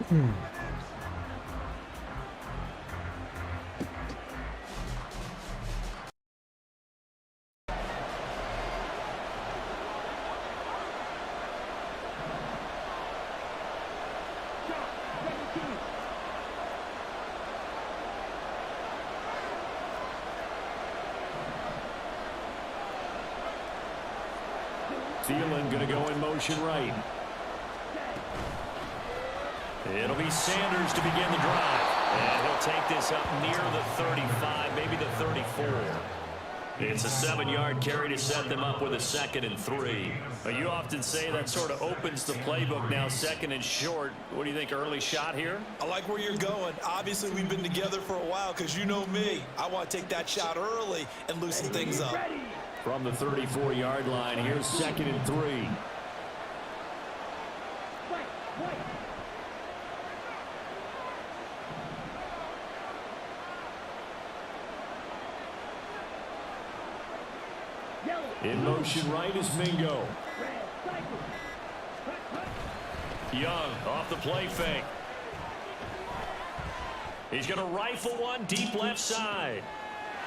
Thielen going to go in motion right. It'll be Sanders to begin the drive. And he'll take this up near the 35, maybe the 34. It's a 7-yard carry to set them up with a 2nd and 3. But you often say that sort of opens the playbook now, 2nd and short. What do you think, early shot here? I like where you're going. Obviously, we've been together for a while because you know me. I want to take that shot early and loosen things up. From the 34-yard line, here's 2nd and 3. In motion right is Mingo. Young off the play fake. He's going to rifle one deep left side.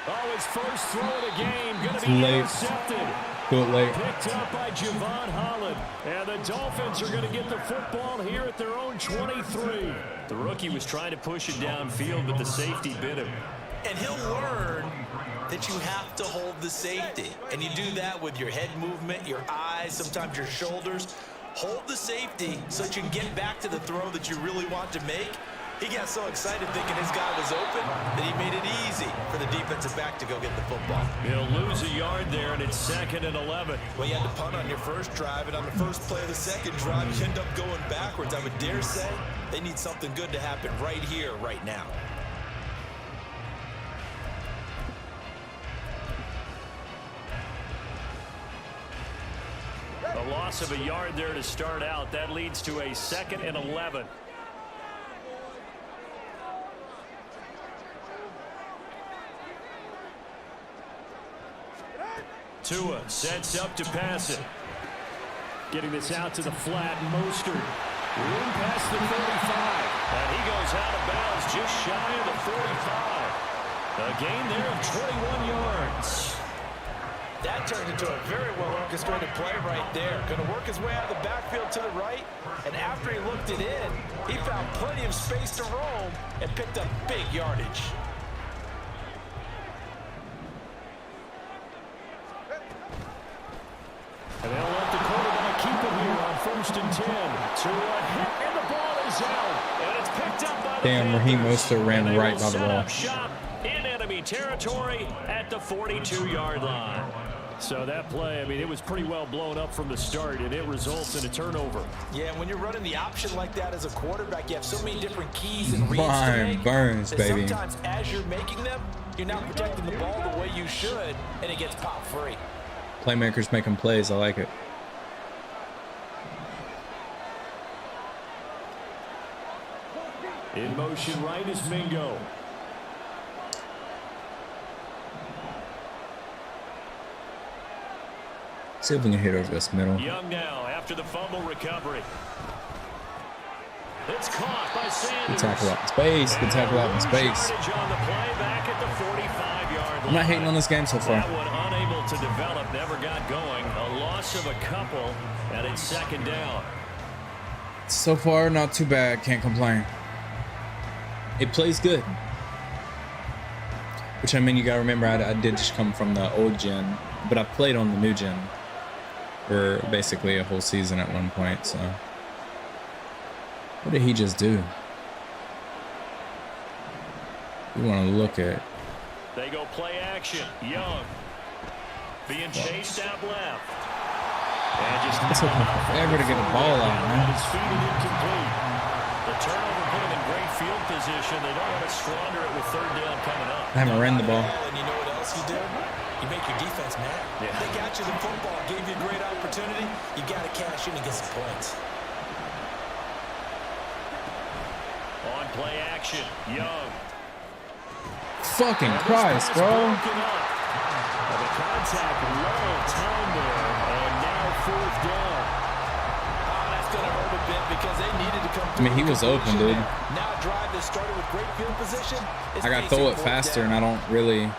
Oh, his first throw of the game going to be intercepted. Do it late. Picked up by Javon Holland. And the Dolphins are going to get the football here at their own 23. The rookie was trying to push it downfield, but the safety bit him. And he'll learn that you have to hold the safety. And you do that with your head movement, your eyes, sometimes your shoulders. Hold the safety so that you can get back to the throw that you really want to make. He got so excited thinking his guy was open that he made it easy for the defensive back to go get the football. He'll lose a yard there, and it's 2nd and 11. Well, you had to punt on your first drive, and on the first play of the second drive, you end up going backwards. I would dare say they need something good to happen right here, right now. A loss of a yard there to start out. That leads to a 2nd and 11. Tua sets up to pass it. Getting this out to the flat. Mostert. Room past the 35. And he goes out of bounds just shy of the 45. A gain there of 21 yards. That turned into a very well-orchestrated play right there. Going to work his way out of the backfield to the right. And after he looked it in, he found plenty of space to roam and picked up big yardage. And they'll let the quarterback keep it here on 1st and 10. Tua hit, and the ball is out. And it's picked up by Damn, Raheem Mostert ran right by the ball. Shot in enemy territory at the 42-yard line. So that play, I mean, it was pretty well blown up from the start, and it results in a turnover. Yeah, when you're running the option like that as a quarterback, you have so many different keys and reads to make. Burns, baby. Sometimes as you're making them, you're not protecting the ball the way you should, and it gets pop free. Playmakers making plays. I like it. In motion right is Mingo. See if we can hit over this middle. Young now after the fumble recovery. It's caught by Sanders. Good tackle out in space. Good tackle out in space. I'm not hating on this game so far. That one unable to develop, never got going. A loss of a couple, and it's 2nd down. So far, not too bad. Can't complain. It plays good. Which, I mean, you got to remember, I did just come from the old gen, but I played on the new gen for basically a whole season at one point, so. What did he just do? We want to look at. They go play action. Young being chased out left. And just it's taking forever to get a ball out, man. His feet and incomplete. The turnover put him in great field position. They don't want to squander it with 3rd down coming up. I haven't ran the ball. And you know what else you do? You make your defense mad. Yeah. They got you the football, gave you a great opportunity. You got to cash in and get some points. On play action, Young. Fucking Christ, bro. The contact low time there, and now 4th down. Oh, that's going to hurt a bit because they needed to come I mean, he was open, dude. Now a drive that started with great field position. I got to throw it faster, and I don't really...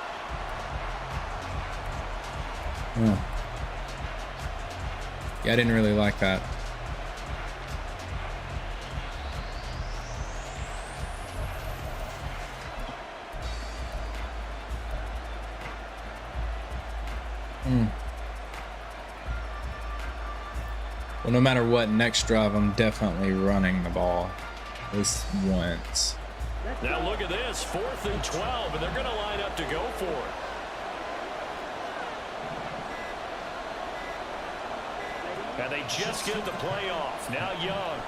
Yeah, I didn't really like that. Well, no matter what, next drive, I'm definitely running the ball. At least once. Now look at this, 4th and 12, and they're going to line up to go for it. And they just get the playoff. Now Young.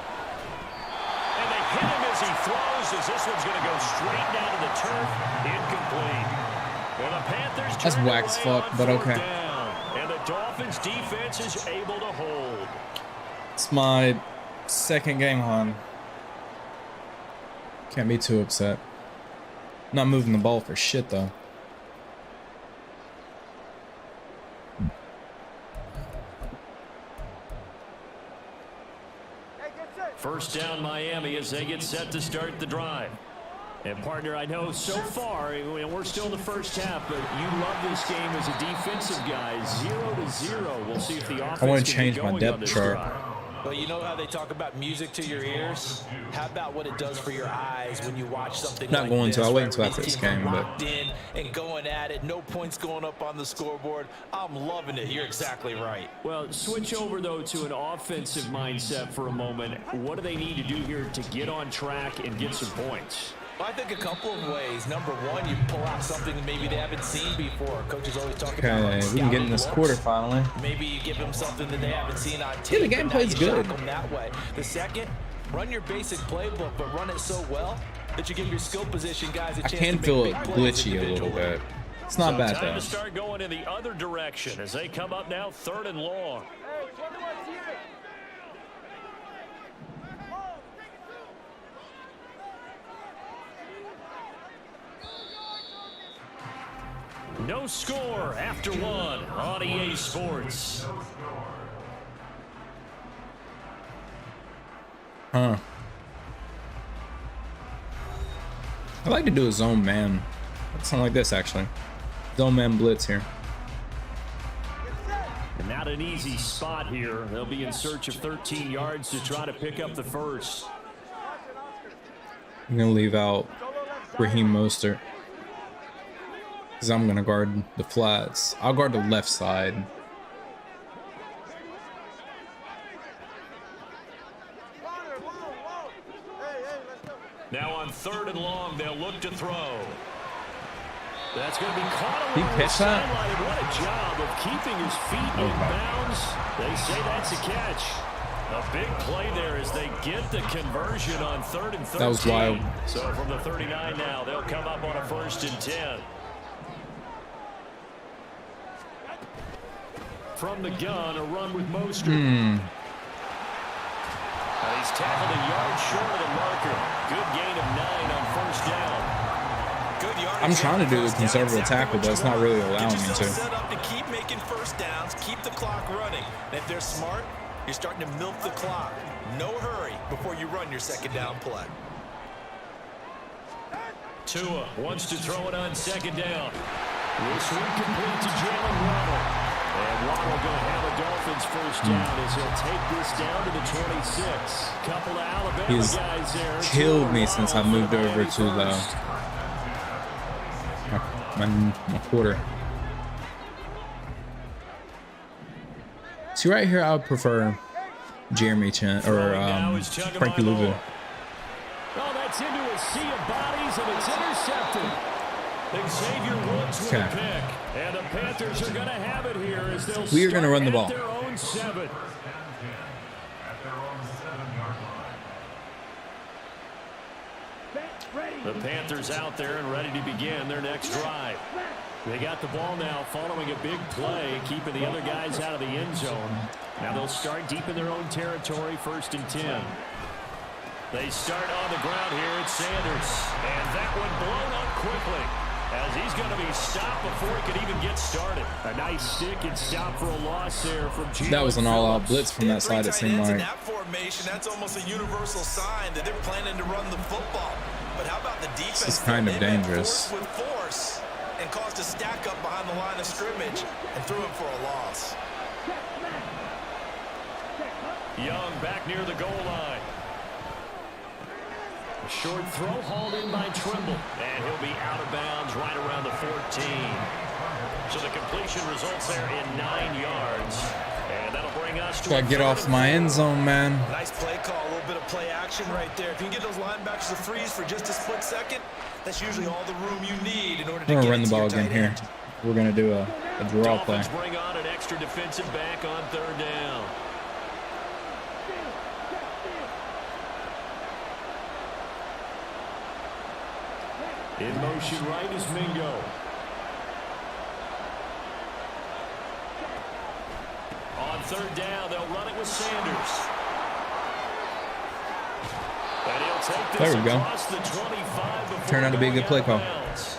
And they hit him as he throws, as this one's going to go straight down to the turf. Incomplete. Well, the Panthers That's turn wax away fuck, on but 4th okay. down. And the Dolphins defense is able to hold. It's my second game on. Can't be too upset. Not moving the ball for shit, though. First down Miami as they get set to start the drive. And partner, I know so far, we're still in the first half, but you love this game as a defensive guy. 0-0. We'll see if the offense I want to can change get my going depth on this chart. drive. Well, you know how they talk about music to your ears? How about what it does for your eyes when you watch something Not like going this? to. I'll wait where until after these this teams are game, but- locked in and going at it. No points going up on the scoreboard. I'm loving it. You're exactly right. Well, switch over, though, to an offensive mindset for a moment. What do they need to do here to get on track and get some points? Well, I think a couple of ways. Number one, you pull out something that maybe they haven't seen before. Coaches always talk about Okay, we can get in this quarter finally. Maybe you give them something that they haven't seen on Yeah, tape. the gameplay's good. Them that way. The second, run your basic playbook, but run it so well that you give your skill position guys a I chance can to feel make it big plays glitchy a little individually. bit. It's not bad, Time though. to start going in the other direction as they come up now 3rd and long. No score after 1 on EA Sports. Huh. I like to do a zone man. Something like this, actually. Zone man blitz here. And not an easy spot here. They'll be in search of 13 yards to try to pick up the first. I'm going to leave out Raheem Mostert, because I'm going to guard the flats. I'll guard the left side. Now on 3rd and long, they'll look to throw. That's going to be caught He along the pitched that? sideline. What a job of keeping his feet in bounds. They say that's a catch. A big play there as they get the conversion on 3rd and 13. That was wild. So from the 39 now, they'll come up on a 1st and 10. From the gun, a run with Mostert. He's tackled a yard short of the marker. Good gain of 9 on 1st down. Good yardage. I'm trying to do a conservative tackle, but it's not really allowing me Get to. yourself set up to keep making first downs, keep the clock running. And if they're smart, you're starting to milk the clock. No hurry before you run your 2nd down play. Tua wants to throw it on 2nd down. This one complete to Jalen Waddle. And Waddle going to have a Dolphins first down as he'll take this down to the 26. Couple of Alabama He's guys there. killed me since I moved over to the my quarter. See, right here, I would prefer Jeremy Chin or Frankie Louisville. Oh, that's into a sea of bodies, and it's intercepted. Xavier Woods with a pick. And the Panthers are going to have it here as they'll We are going to run the ball. their own 7. The Panthers out there and ready to begin their next drive. They got the ball now following a big play, keeping the other guys out of the end zone. Now they'll start deep in their own territory, 1st and 10. They start on the ground here. It's Sanders. And that one blown up quickly. as he's going to be stopped before he could even get started. A nice stick and stop for a loss there from Gio. That was an all-out blitz from that side, it seemed like. In that formation, that's almost a universal sign that they're planning to run the football. But how about the defense? This is kind of dangerous. With force and caused a stack up behind the line of scrimmage and threw him for a loss. Young back near the goal line. A short throw hauled in by Trimble, and he'll be out of bounds right around the 14. So the completion results there in 9 yards, and that'll bring us to. Gotta get off my end zone, man. Nice play call, a little bit of play action right there. If you can get those linebackers to freeze for just a split second, that's usually all the room you need in order to We're get gonna run the ball into your again tight here. end. We're gonna do a draw play. Dolphins bring on an extra defensive back on 3rd down. In motion right is Mingo. On 3rd down, they'll run it with Sanders. And he'll take this There we go. across the 25 before Turned out to be a good play going call. out of bounds.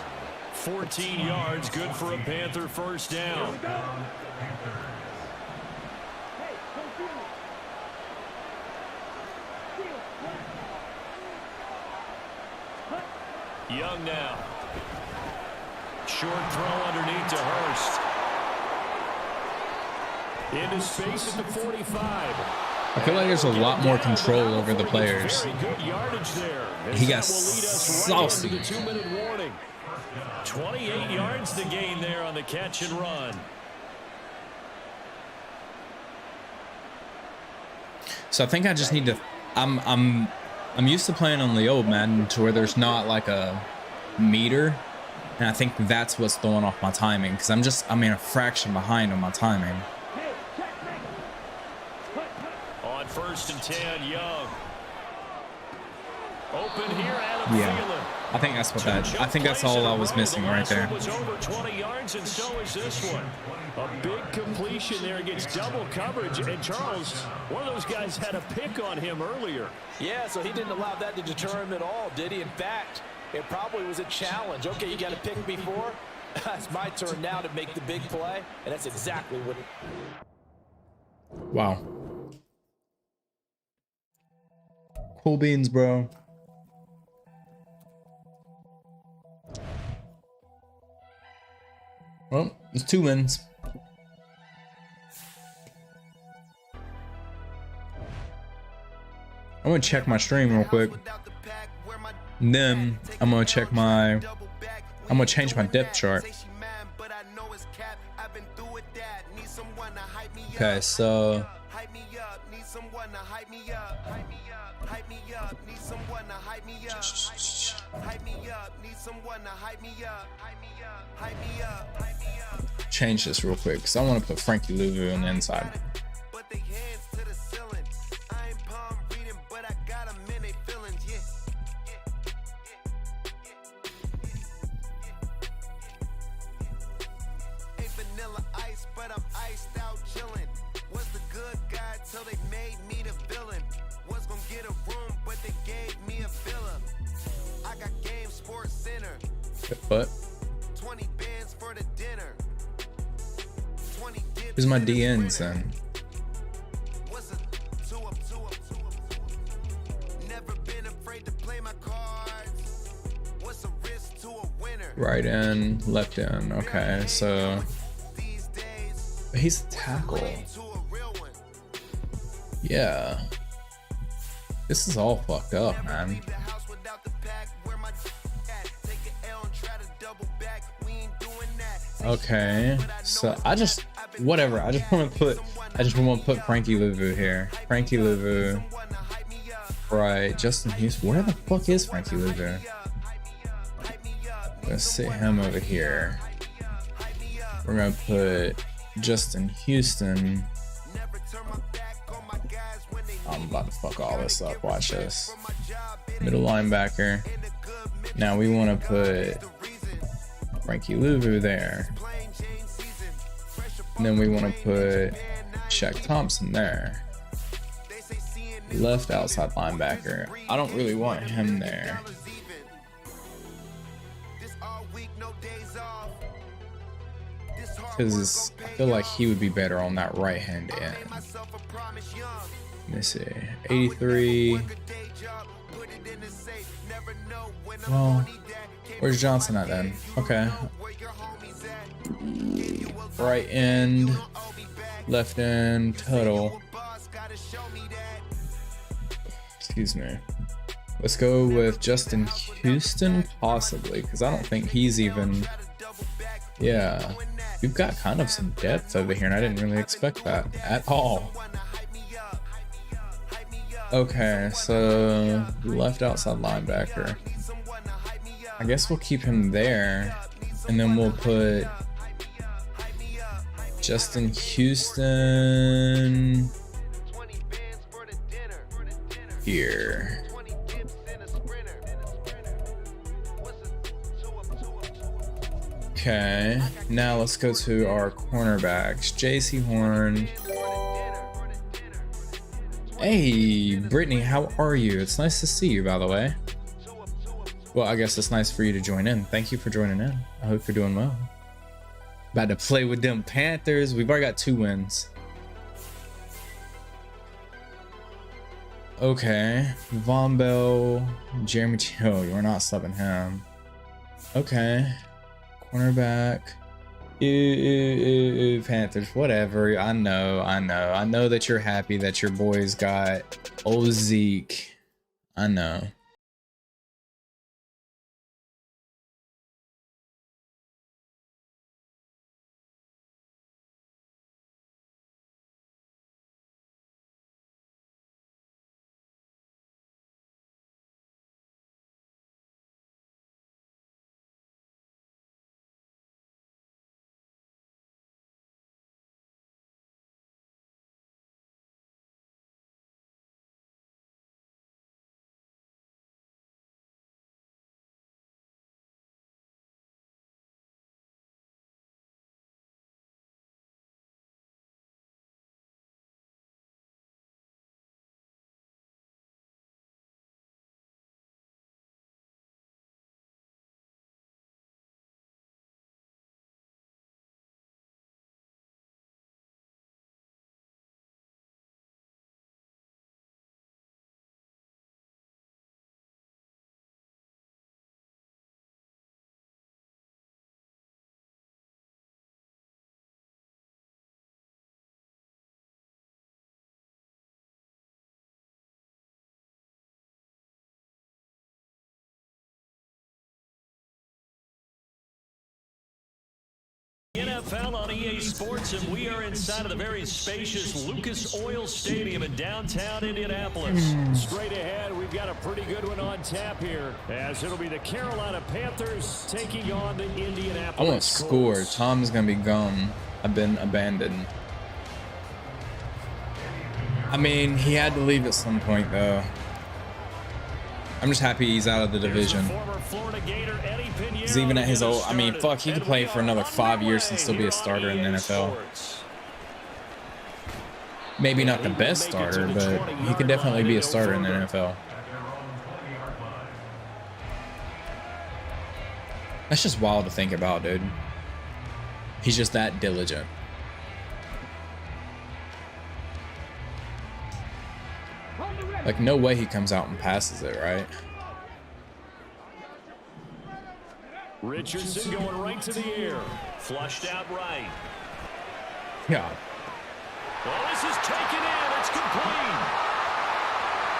14 yards, good for a Panther 1st down. Young now. Short throw underneath to Hurst. Into space at the 45. I feel like there's a lot more control over the players. Very good yardage there. He got That will lead us right saucy. into the 2-minute warning. 28 yards to gain there on the catch and run. So I think I just need to. I'm used to playing on the old Madden to where there's not like a meter, and I think that's what's throwing off my timing because I'm a fraction behind on my timing. On 1st and 10, Young. Open here, Adam Yeah. Thielen. I think that's what that. I think that's all I was missing right there. The last one was over 20 yards, and so is this one. A big completion there against double coverage. And Charles, one of those guys had a pick on him earlier. Yeah, so he didn't allow that to deter him at all, did he? In fact, it probably was a challenge. Okay, you got to pick before. It's my turn now to make the big play, and that's exactly what. Wow. Cool beans, bro. Well, it's 2 wins. I'm gonna check my stream real quick. And then I'm gonna check my. I'm gonna change my depth chart. Okay, so. Change this real quick because I want to put Frankie Louvu on the inside. But who's my DNs then? Right in, left in. Okay, so he's a tackle. Yeah. This is all fucked up, man. Okay, so I just want to put Frankie Louvu here. Frankie Louvu. Right, Justin Houston. Where the fuck is Frankie Louvu? Let's sit him over here. We're gonna put Justin Houston. I'm about to fuck all this up. Watch this. Middle linebacker. Now we want to put Frankie Louvu there. And then we want to put Shaq Thompson there. Left outside linebacker. I don't really want him there. Because I feel like he would be better on that right-hand end. Let me see. 83. Well, where's Johnson at then? Okay. Right end, left end, Tuttle. Excuse me. Let's go with Justin Houston, possibly, because I don't think he's even... Yeah. You've got kind of some depth over here, and I didn't really expect that at all. Okay, so left outside linebacker. I guess we'll keep him there, and then we'll put Justin Houston here. Okay, now let's go to our cornerbacks. J.C. Horn. Hey, Brittany, how are you? It's nice to see you, by the way. Well, I guess it's nice for you to join in. Thank you for joining in. I hope you're doing well. About to play with them Panthers. We've already got 2 wins. Okay, Von Bell, Jeremy Cho. You're not subbing him. Okay. Cornerback, Panthers, whatever. I know that you're happy that your boys got old Zeke. I know. NFL on EA Sports, and we are inside of the very spacious Lucas Oil Stadium in downtown Indianapolis. Straight ahead, we've got a pretty good one on tap here, as it'll be the Carolina Panthers taking on the Indianapolis I want to score. Colts. Tom's gonna be gone. I've been abandoned. I mean, he had to leave at some point, though. I'm just happy he's out of the division. He's even at his old... I mean, fuck, he could play for another 5 years and still be a starter in the NFL. Maybe not the best starter, but he could definitely be a starter in the NFL. That's just wild to think about, dude. He's just that diligent. Like, no way he comes out and passes it, right? Richardson going right to the air. Flushed out right. Yeah. Well, this is taken in. It's complete.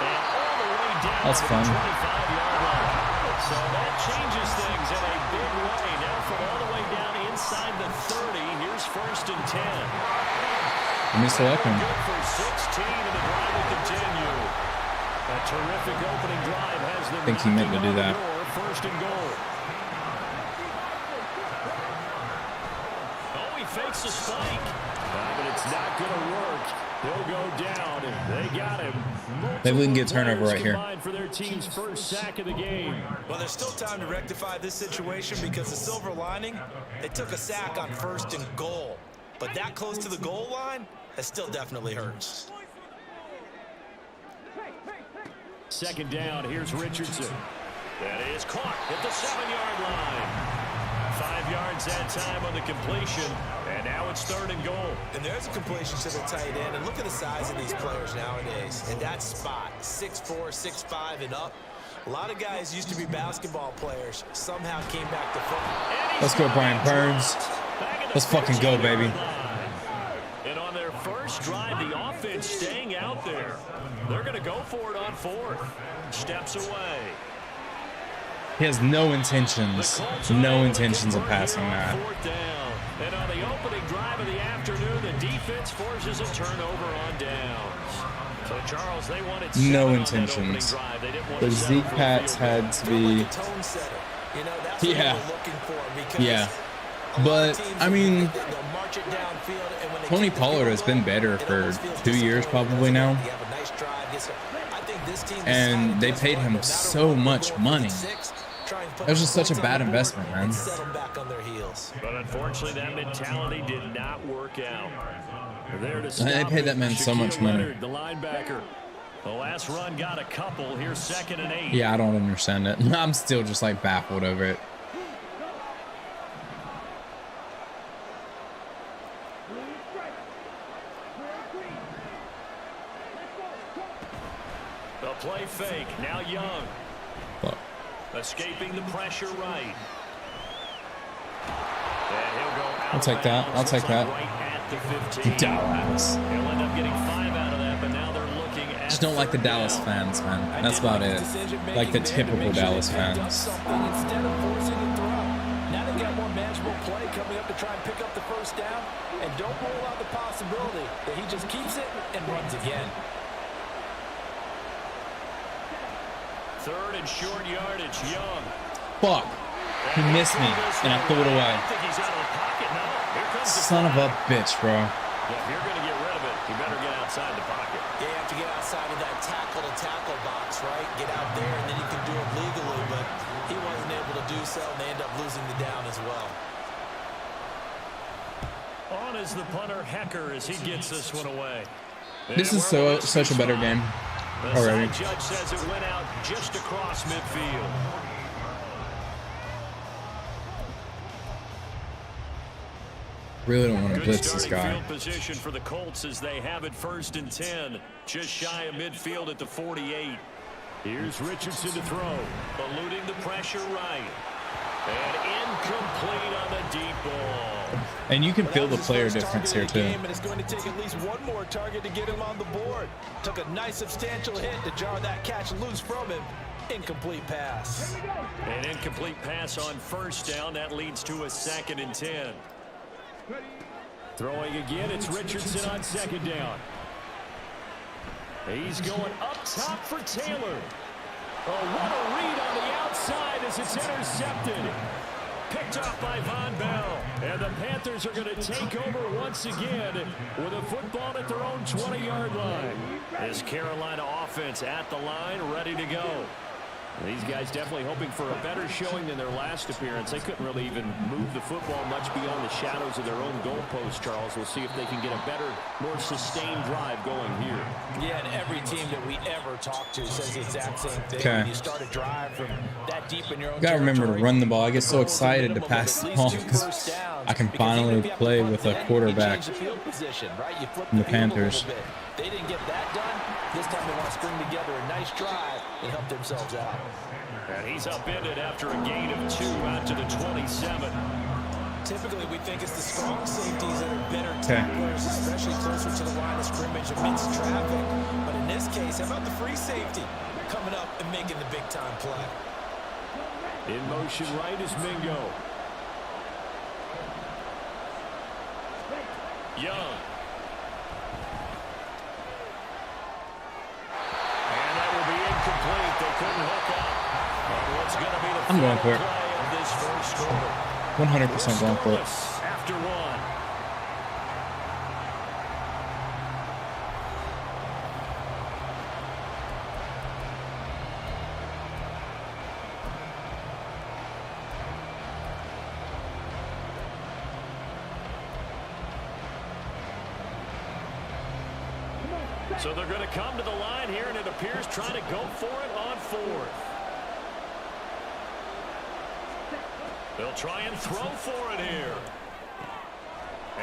And all the way down That's to fun. the 25-yard line. So that changes things in a big way. Now from all the way down inside the 30. Here's 1st and 10. Let me select him. Good for 16, and the drive will continue. A terrific opening drive has them. I think he meant to do that. 1st and goal. Oh, he fakes the spike. But it's not going to work. He'll go down, and they got him. Maybe we can get turnover right here. For their team's first sack of the game. Well, there's still time to rectify this situation because the silver lining, they took a sack on 1st and goal. But that close to the goal line, that still definitely hurts. 2nd down, here's Richardson. That is caught at the 7-yard line. 5 yards that time on the completion, and now it's 3rd and goal. And there's a completion to the tight end. And look at the size of these players nowadays. And that spot, 6'4", 6'5", and up. A lot of guys used to be basketball players. Somehow came back to football. Let's go, Brian Burns. Let's fucking go, baby. And on their first drive, the offense staying out there. They're going to go for it on 4th. Steps away. He has no intentions of passing that. 4th down. And on the opening drive of the afternoon, the defense forces a turnover on downs. So, Charles, they wanted no intentions. The Zeke Pats had to be... Yeah. But, I mean, Tony Pollard has been better for 2 years probably now. And they paid him so much money. It was just such a bad investment, man. But unfortunately, that mentality did not work out. They paid that man so much money. The linebacker. The last run got a couple. Here's 2nd and 8. Yeah, I don't understand it. I'm still just like baffled over it. The play fake. Now Young. Fuck. Escaping the pressure right. And he'll go out. I'll take that. I'll take that. Right at the 15. Dallas. He'll end up getting 5 out of that, but now they're looking at... Just don't like the Dallas fans, man. That's about it. Like the typical Dallas fans. Instead of forcing a throw. Now they got more manageable play coming up to try and pick up the 1st down. And don't rule out the possibility that he just keeps it and runs again. 3rd and short yardage. Young. Fuck. He missed me, and I threw it away. Son of a bitch, bro. Yeah, if you're going to get rid of it, you better get outside the pocket. You have to get outside of that tackle-to-tackle box, right? Get out there, and then you can do it legally. But he wasn't able to do so, and they end up losing the down as well. On is the punter, Hecker, as he gets this one away. This is such a better game already. The judge says it went out just across midfield. Really don't want to blitz this Starting guy. field position for the Colts as they have it 1st and 10, just shy of midfield at the 48. Here's Richardson to throw, eluding the pressure right, and incomplete on the deep ball. And you can feel the player difference here too. And it's going to take at least one more target to get him on the board. Took a nice substantial hit to jar that catch loose from him. Incomplete pass. An incomplete pass on 1st down. That leads to a 2nd and 10. Throwing again, it's Richardson on 2nd down. He's going up top for Taylor. Oh, what a read on the outside as it's intercepted. Picked off by Von Bell. And the Panthers are going to take over once again with a football at their own 20-yard line. This Carolina offense at the line, ready to go. These guys definitely hoping for a better showing than their last appearance. They couldn't really even move the football much beyond the shadows of their own goalpost, Charles. We'll see if they can get a better, more sustained drive going here. Yeah, and every team that we ever talk to says the exact same thing. Okay. When you start a drive from that deep in your own Gotta remember to territory, run the ball. I get so excited to pass the ball because I can finally play with a quarterback in the Panthers. They didn't get that done. This time they want to string together a nice drive and help themselves out. And he's upended after a gain of 2 out to the 27. Typically, we think it's the strong safeties that are better tacklers, especially closer to the line of scrimmage amidst traffic. But in this case, how about the free safety coming up and making the big-time play? In motion right is Mingo. Young. And that will be incomplete. They couldn't hook up. And what's going to be the I'm going for it. play of this first quarter? 100% going for it. After 1. So they're going to come to the line here, and it appears trying to go for it on 4th. They'll try and throw for it here.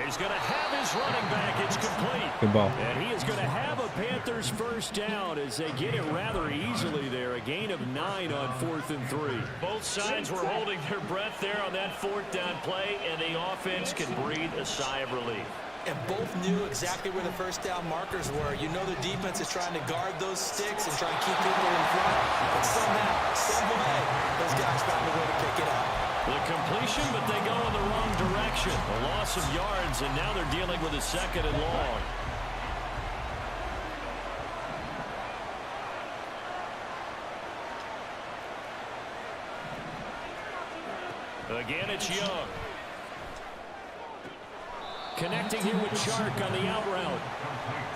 He's going to have his running back. It's complete. Good ball. And he is going to have a Panthers first down as they get it rather easily there. A gain of 9 on 4th and 3. Both sides were holding their breath there on that 4th down play, and the offense can breathe a sigh of relief. And both knew exactly where the first down markers were. You know the defense is trying to guard those sticks and try to keep people in front. But somehow, some way, those guys found a way to pick it up. The completion, but they go in the wrong direction. A loss of yards, and now they're dealing with a 2nd and long. Again, it's Young. Connecting here with Chark on the out route.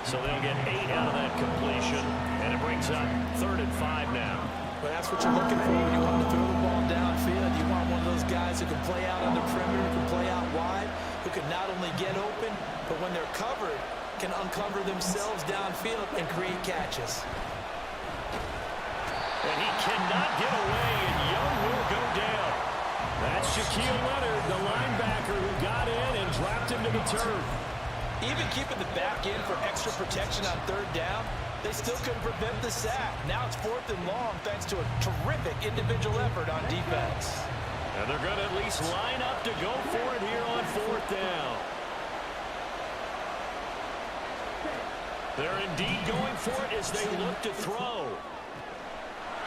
So they'll get 8 out of that completion, and it brings up 3rd and 5 now. But that's what you're looking for when you want to throw the ball downfield. You want one of those guys who can play out on the perimeter, who can play out wide, who can not only get open, but when they're covered, can uncover themselves downfield and create catches. And he cannot get away, and Young will go down. That's Shaquille Leonard, the linebacker who got in and dropped him to the turf. Even keeping the back in for extra protection on 3rd down, they still couldn't prevent the sack. Now it's 4th and long thanks to a terrific individual effort on defense. And they're going to at least line up to go for it here on 4th down. They're indeed going for it as they look to throw.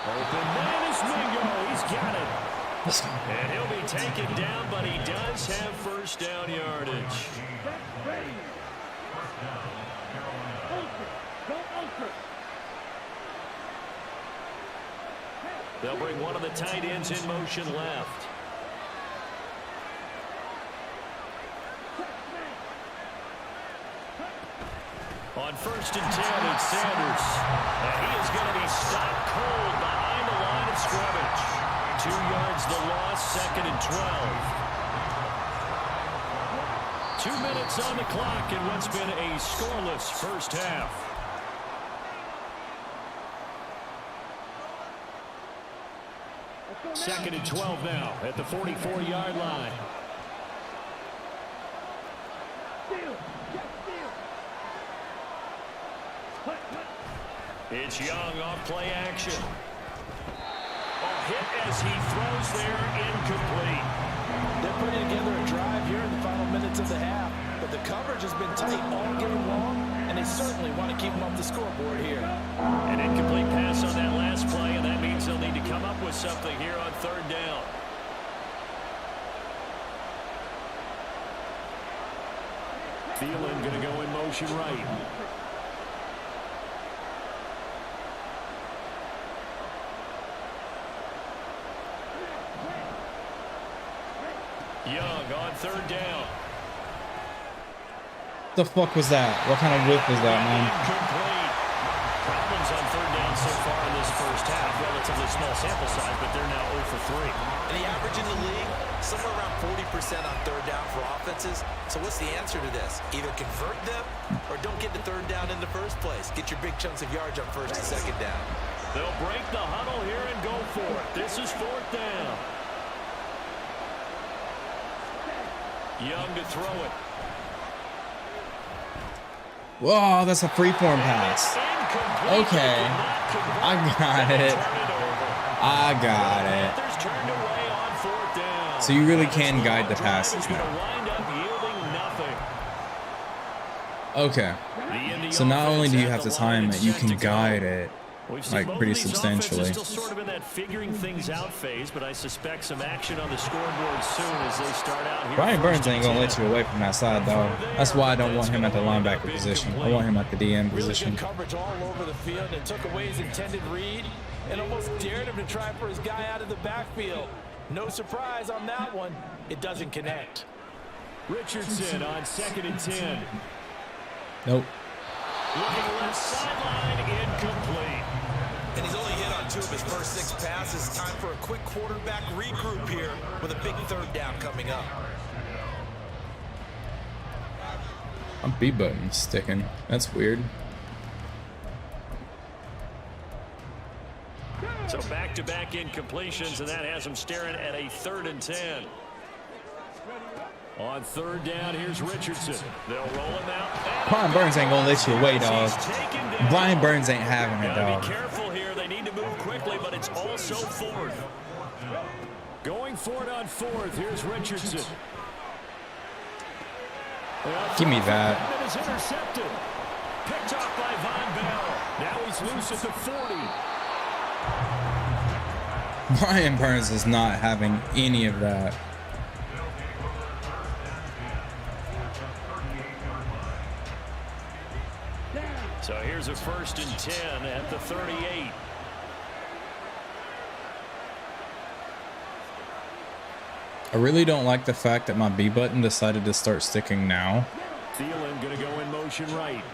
Open man is Mingo. He's got it. And he'll be taken down, but he does have first down yardage. They'll bring one of the tight ends in motion left. On 1st and 10, it's Sanders. And he is going to be stopped cold behind the line of scrimmage. 2 yards the loss, 2nd and 12. 2 minutes on the clock in what's been a scoreless first half. Second and 12 now at the 44-yard line. It's Young off play action. A hit as he throws there, incomplete. They're putting together a drive here in the final minutes of the half, but the coverage has been tight all game long, and they certainly want to keep them off the scoreboard here. An incomplete pass on that last play, and that means they'll need to come up with something here on 3rd down. Thielen going to go in motion right. Young on 3rd down. The fuck was that? What kind of whip was that, man? Incomplete. Problems on 3rd down so far in this first half. Relatively small sample size, but they're now 0 for 3. And the average in the league, somewhere around 40% on 3rd down for offenses. So what's the answer to this? Either convert them or don't get to 3rd down in the first place. Get your big chunks of yards on 1st and 2nd down. They'll break the huddle here and go for it. This is 4th down. Young to throw it. Whoa, that's a freeform pass. Okay. I got it. I got it. So you really can guide the passes now. Okay. So not only do you have to time it, you can guide it like pretty substantially. Still sort of in that figuring things out phase, but I suspect some action on the scoreboard soon as they start out here. Brian Burns ain't gonna let you away from that side, though. That's why I don't want him at the linebacker position. I want him at the DM position. Really good coverage all over the field, and took away his intended read and almost dared him to try for his guy out of the backfield. No surprise on that one. It doesn't connect. Richardson on 2nd and 10. Nope. Looking left sideline, incomplete. And he's only hit on 2 of his first 6 passes. Time for a quick quarterback regroup here with a big 3rd down coming up. My B button's sticking. That's weird. So back back-to-back incompletions, and that has him staring at a 3rd and 10. On 3rd down, here's Richardson. They'll roll him out. Brian Burns ain't gonna let you away, dog. Brian Burns ain't having it, dog. Be careful here. They need to move quickly, but it's also 4th. Going for it on 4th. Here's Richardson. Give me that. It is intercepted. Picked off by Von Bell. Now he's loose at the 40. Brian Burns is not having any of that. So here's a 1st and 10 at the 38. I really don't like the fact that my B button decided to start sticking now. Thielen going to go in motion right.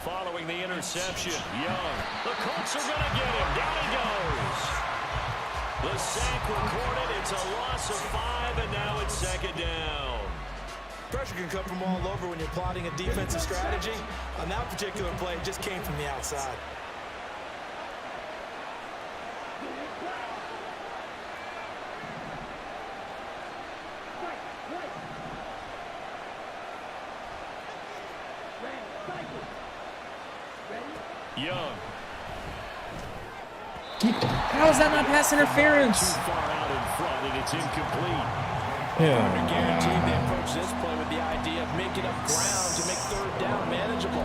Following the interception, Young. The Colts are going to get him. Down he goes. The sack recorded. It's a loss of 5, and now it's 2nd down. Pressure can come from all over when you're plotting a defensive strategy. On that particular play, it just came from the outside. Young. How is that not pass interference? Too far out in front, and it's incomplete. They're guaranteed they approach this play with the idea of making up ground to make 3rd down manageable.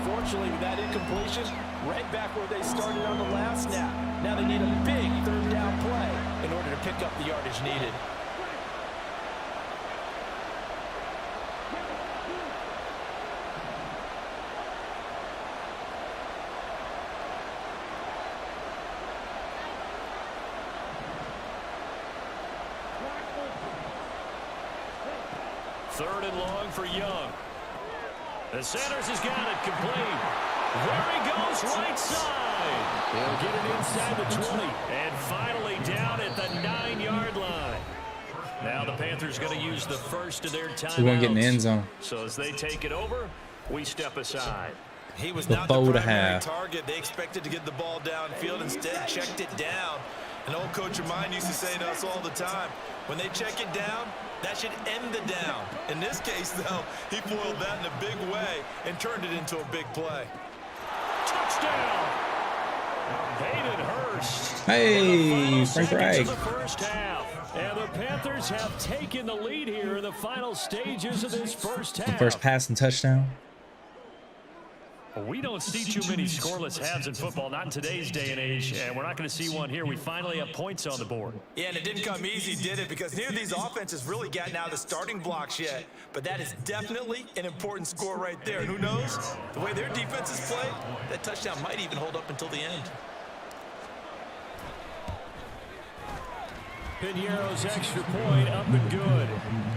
Unfortunately, with that incompletion, right back where they started on the last snap. Now they need a big 3rd down play in order to pick up the yardage needed. Third and long for Young. The Sanders has got it complete. There he goes, right side. They'll get it inside the 20. And finally down at the 9-yard line. Now the Panthers going to use the first of their timeouts. We're going to get in the end zone. So as they take it over, we step aside. He was The not foe the to primary have. target. They expected to get the ball downfield. Instead, checked it down. An old coach of mine used to say to us all the time, when they check it down, that should end the down. In this case, though, he foiled that in a big way and turned it into a big play. Touchdown! Hayden Hurst. Hey, Frank Seconds Reich. of the first half. And the Panthers have taken the lead here in the final stages of this first half. First pass and touchdown. We don't see too many scoreless halves in football, not in today's day and age, and we're not going to see one here. We finally have points on the board. Yeah, and it didn't come easy, did it? Because neither of these offenses really gotten out of the starting blocks yet. But that is definitely an important score right there. And who knows? The way their defenses play, that touchdown might even hold up until the end. Piñeiro's extra point up and good.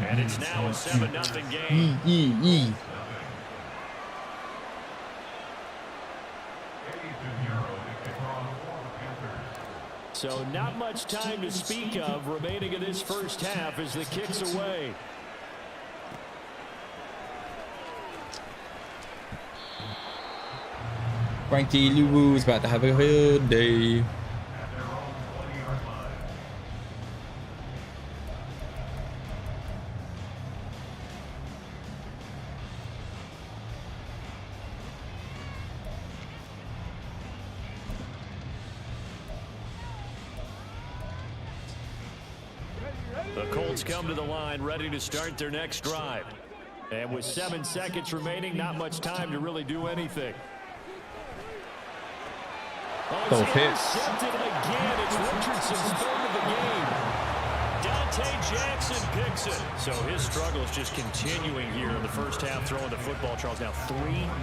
And it's now a 7-0 game. So not much time to speak of remaining in this first half as the kick's away. Frankie Lou's about to have a good day. The Colts come to the line ready to start their next drive. And with 7 seconds remaining, not much time to really do anything. Double pitch. Intercepted again. It's Richardson's 3rd of the game. Dante Jackson picks it. So his struggle is just continuing here in the first half, throwing the football, Charles. Now 3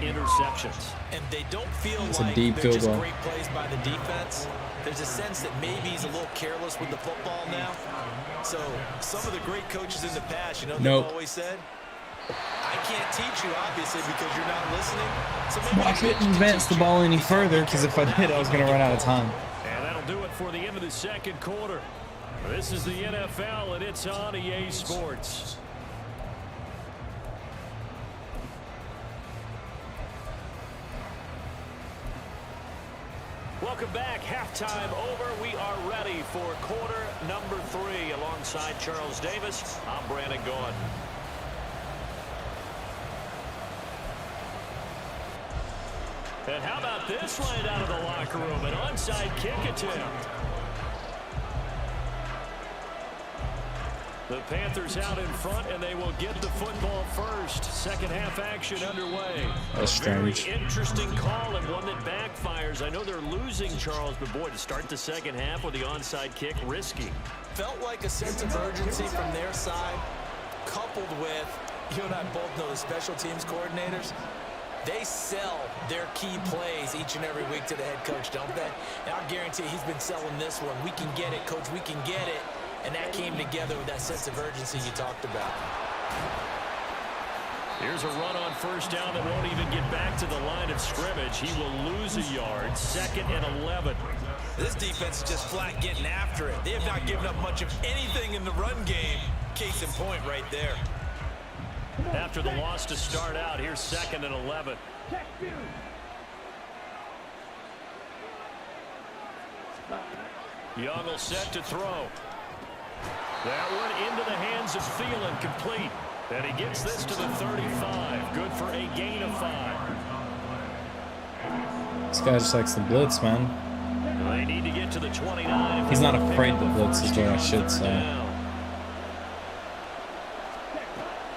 interceptions. And they don't feel It's a like deep they're field just goal. great plays by the defense. There's a sense that maybe he's a little careless with the football now. So some of the great coaches in the past, you know, they've always said, I can't teach you, obviously, because you're not listening. So maybe I couldn't advance the ball any further because if I did, I was going to run out of time. And that'll do it for the end of the second quarter. This is the NFL, and it's on EA Sports. halftime over. We are ready for quarter number 3. Alongside Charles Davis, I'm Brandon Gordon. And how about this right out of the locker room? An onside kick attempt. The Panthers out in front, and they will get the football first. Second half action underway. That's strange. Very interesting call and one that backfires. I know they're losing, Charles, but boy, to start the second half with the onside kick, risky. Felt like a sense of urgency from their side, coupled with, you and I both know the special teams coordinators, they sell their key plays each and every week to the head coach, don't they? And I guarantee he's been selling this one. We can get it, coach, we can get it. And that came together with that sense of urgency you talked about. Here's a run on first down that won't even get back to the line of scrimmage. He will lose a yard. 2nd and 11. This defense is just flat getting after it. They have not given up much of anything in the run game. Case in point right there. After the loss to start out, here's 2nd and 11. Young will set to throw. That one into the hands of Thielen, complete. And he gets this to the 35. Good for a gain of 5. This guy just likes the blitz, man. They need to get to the 29. He's not afraid to blitz, is what I should say.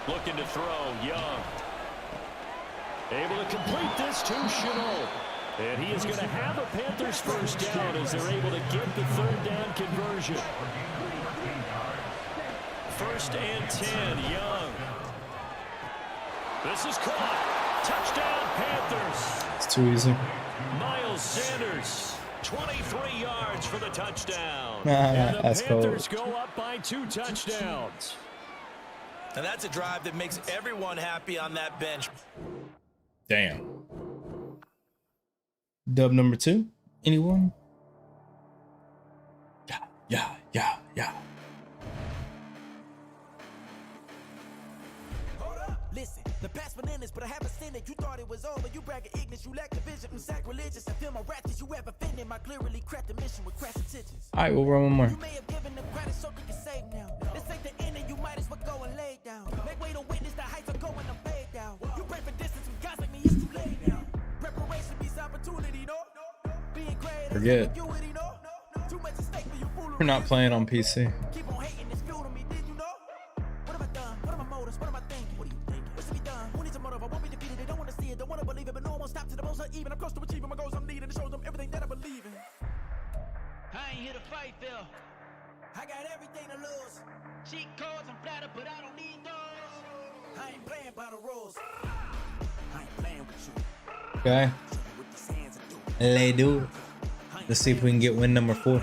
Looking to throw, Young. Able to complete this to Chenault. And he is going to have a Panthers first down as they're able to get the 3rd down conversion. 1st and 10, Young. This is caught. Touchdown, Panthers. It's too easy. Miles Sanders, 23 yards for the touchdown. And the Panthers go up by 2 touchdowns. And that's a drive that makes everyone happy on that bench. Damn. Dub number 2? Anyone? Yeah. Listen, the past bananas, but I haven't seen it. You thought it was over. You bragging ignorance. You lack the vision. I'm sacrilegious. I feel my wrath. Did you ever offended? My clearly crafted mission with crass intentions. All right, we'll run one more. You may have given them credit so they can save now. This ain't the end, and you might as well go and lay down. Make way to witness the heights are going to fade down. You pray for distance with guys like me, it's too late now. Preparation beats opportunity, no? Being great, Forget. too much at stake for you foolery. We're not playing on PC. Keep on hating, it's fuel to me, did you know? What have I done? What are my motives? What am I thinking? What are you thinking? What should be done? Who needs a motive? I won't be defeated. They don't want to see it, don't want to believe it, but no one won't stop to the most uneven. I'm close to achieving my goals. I'm needing to show them everything that I believe in. I ain't here to fight, Phil. I got everything to lose. Cheat codes, I'm flattered, but I don't need those. I ain't playing by the rules. I ain't playing with you. Okay. With these hands I do. Let's do it. Let's see if we can get win number 4.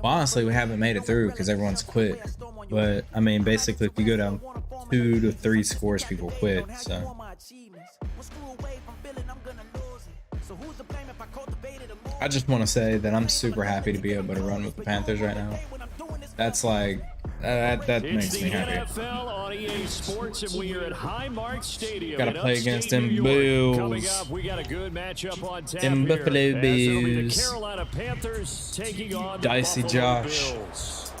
Well, honestly, we haven't made it through because everyone's quit. But, I mean, basically, if you go down 2 to 3 scores, people quit. So, I just want to say that I'm super happy to be able to run with the Panthers right now. That's like, that makes me happy. NFL on EA Sports, and we are at Highmark Stadium. Gotta play against them Bills. Coming Bills. up, we got a good matchup on tap Them here. Buffalo As it'll be the Bills. Carolina Panthers taking on Dicey the Buffalo Josh. Bills.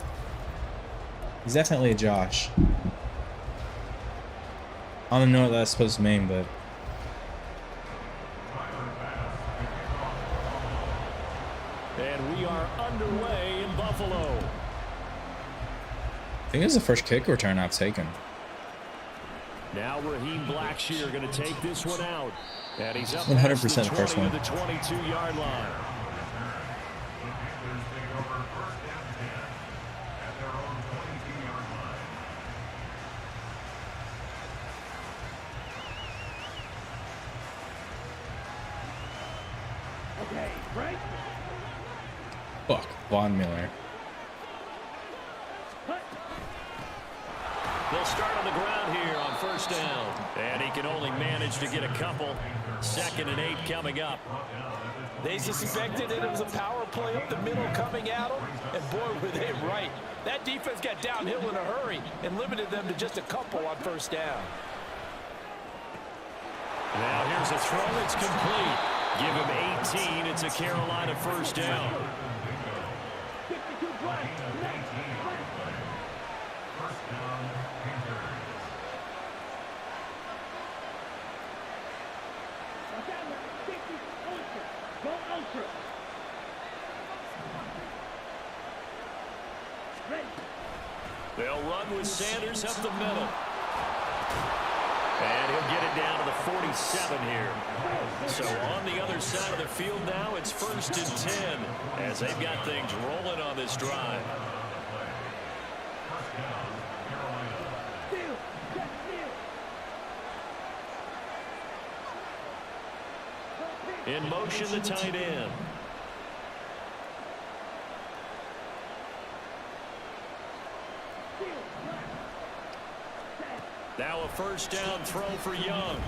He's definitely a Josh. I don't know what that's supposed to mean, but And we are underway in Buffalo. I think it's the first kick return I've taken. Now Raheem Blackshear going to take this one out. And he's up 100% past the first 20 one. to the 22-yard line. Fuck, Von Miller. They'll start on the ground here on first down. And he can only manage to get a couple. 2nd and 8 coming up. They suspected that it was a power play up the middle coming at them, and boy, were they right. That defense got downhill in a hurry and limited them to just a couple on first down. Now here's a throw. It's complete. give him 18. It's a Carolina first down. They'll run with Sanders up the middle. And he'll get it down to the 47 here. So on the other side of the field now, it's 1st and 10 as they've got things rolling on this drive. In motion, the tight end. Now a first down throw for Young.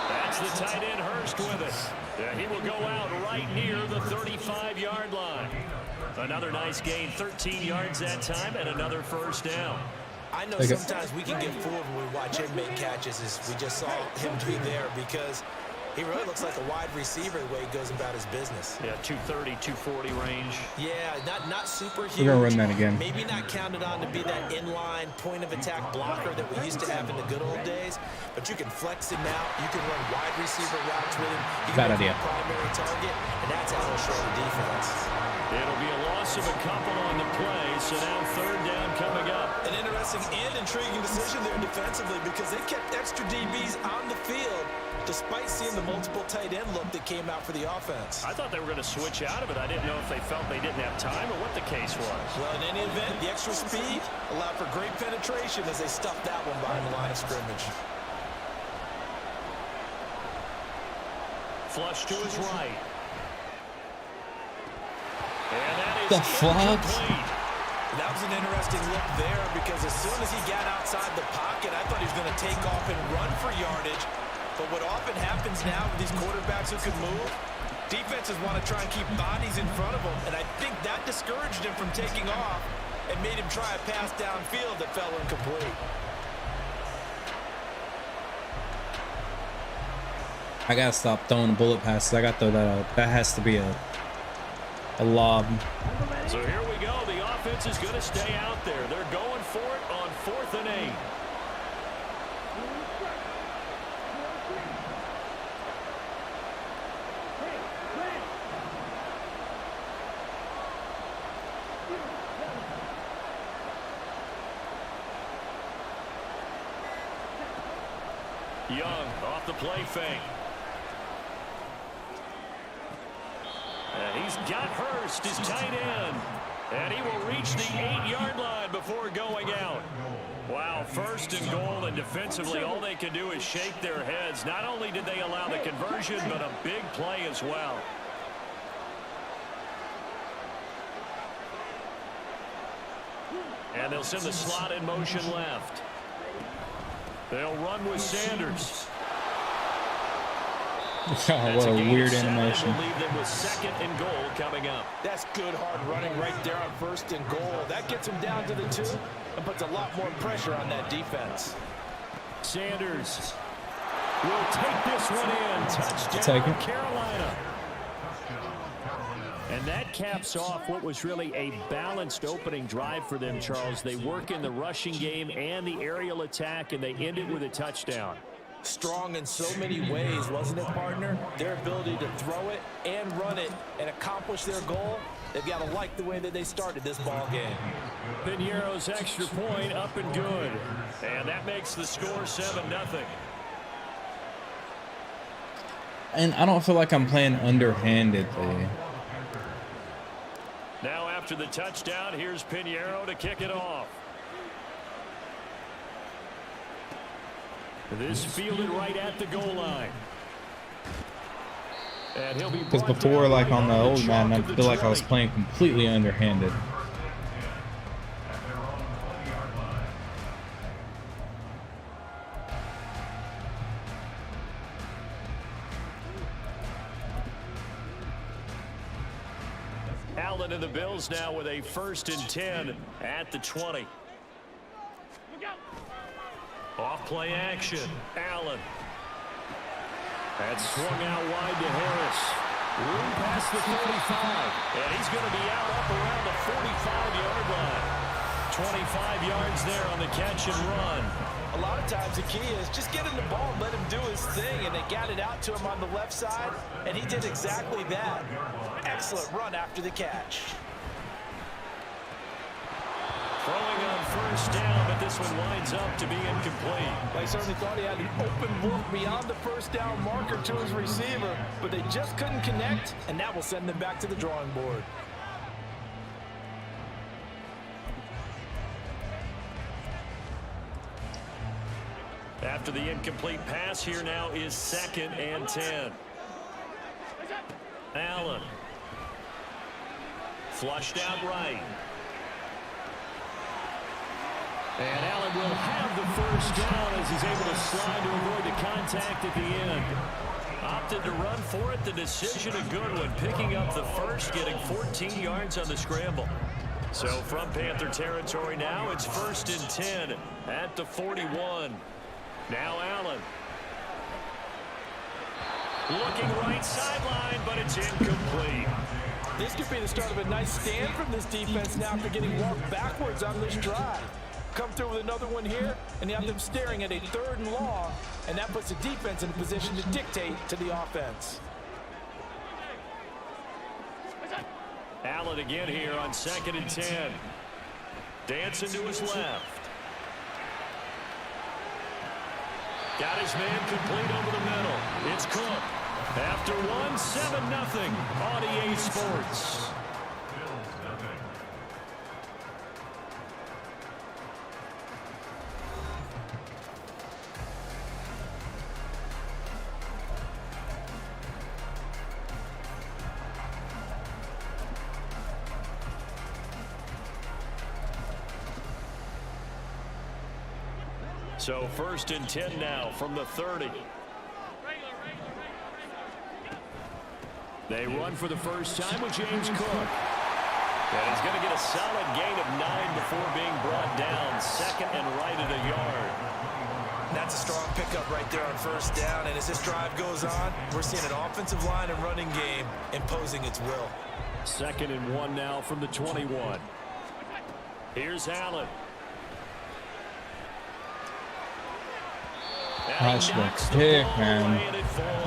That's the tight end Hurst with it. Yeah, he will go out right near the 35-yard line. Another nice gain, 13 yards that time, and another first down. I know sometimes we can get fooled when we watch him make catches, as we just saw him be there, because he really looks like a wide receiver the way he goes about his business. Yeah, 230, 240 range. Yeah, not super huge. We're going to run that again. Maybe not counted on to be that inline point-of-attack blocker that we used to have in the good old days, but you can flex him out. You can run wide receiver routes with him. You can Bad idea. make him a primary target, and that's how he'll show the defense. It'll be a loss of a couple on the play, so now third down coming up. An interesting and intriguing decision there defensively, because they kept extra DBs on the field despite seeing the multiple tight end look that came out for the offense. I thought they were going to switch out of it. I didn't know if they felt they didn't have time or what the case was. Well, in any event, the extra speed allowed for great penetration as they stuffed that one behind the line of scrimmage. Flush to his right. And that is The fuck? incomplete. That was an interesting look there, because as soon as he got outside the pocket, I thought he was going to take off and run for yardage. But what often happens now with these quarterbacks who can move, defenses want to try and keep bodies in front of them, and I think that discouraged him from taking off and made him try a pass downfield that fell incomplete. I got to stop throwing bullet passes. I got to throw that out. That has to be a lob. So here we go. The offense is going to stay out there. They're going for it on 4th and 8. Young off the play fake. And he's got Hurst, his tight end. And he will reach the 8-yard line before going out. Wow, 1st and goal, and defensively all they can do is shake their heads. Not only did they allow the conversion, but a big play as well. And they'll send the slot in motion left. They'll run with Sanders. Oh, what a weird animation. We'll leave them with 2nd and goal coming up. That's good hard running right there on 1st and goal. That gets him down to the 2 and puts a lot more pressure on that defense. Sanders will take this one in. Touchdown, Carolina. And that caps off what was really a balanced opening drive for them, Charles. They work in the rushing game and the aerial attack, and they end it with a touchdown. Strong in so many ways, wasn't it, partner? Their ability to throw it and run it and accomplish their goal, they've got to like the way that they started this ball game. Piñeiro's extra point up and good. And that makes the score 7-0. And I don't feel like I'm playing underhandedly. Now after the touchdown, here's Piñeiro to kick it off. This fielded right at the goal line. And he'll be Because before, like on the old Madden, I feel like I was playing completely underhanded. Allen and the Bills now with a 1st and 10 at the 20. Off play action. Allen. That's swung out wide to Harris. Room past the 45. And he's going to be out up around the 45-yard line. 25 yards there on the catch and run. A lot of times the key is just get him the ball and let him do his thing, and they got it out to him on the left side, and he did exactly that. Excellent run after the catch. Throwing on first down, but this one winds up to be incomplete. I certainly thought he had an open look beyond the first down marker to his receiver, but they just couldn't connect, and that will send them back to the drawing board. After the incomplete pass, here now is 2nd and 10. Allen. Flushed out right. And Allen will have the first down as he's able to slide to avoid the contact at the end. Opted to run for it. The decision a good one. Picking up the first, getting 14 yards on the scramble. So from Panther territory now, it's 1st and 10 at the 41. Now Allen. Looking right sideline, but it's incomplete. This could be the start of a nice stand from this defense now after getting walked backwards on this drive. Come through with another one here, and you have them staring at a 3rd and long, and that puts the defense in a position to dictate to the offense. Allen again here on 2nd and 10. Dancing to his left. Got his man complete over the middle. It's Cook. After 7-0 on EA Sports. So 1st and 10 now from the 30. They run for the first time with James Cook. And he's going to get a solid gain of 9 before being brought down. 2nd and right at a yard. That's a strong pickup right there on first down. And as this drive goes on, we're seeing an offensive line and running game imposing its will. 2nd and 1 now from the 21. Here's Allen. I should have been picked, man.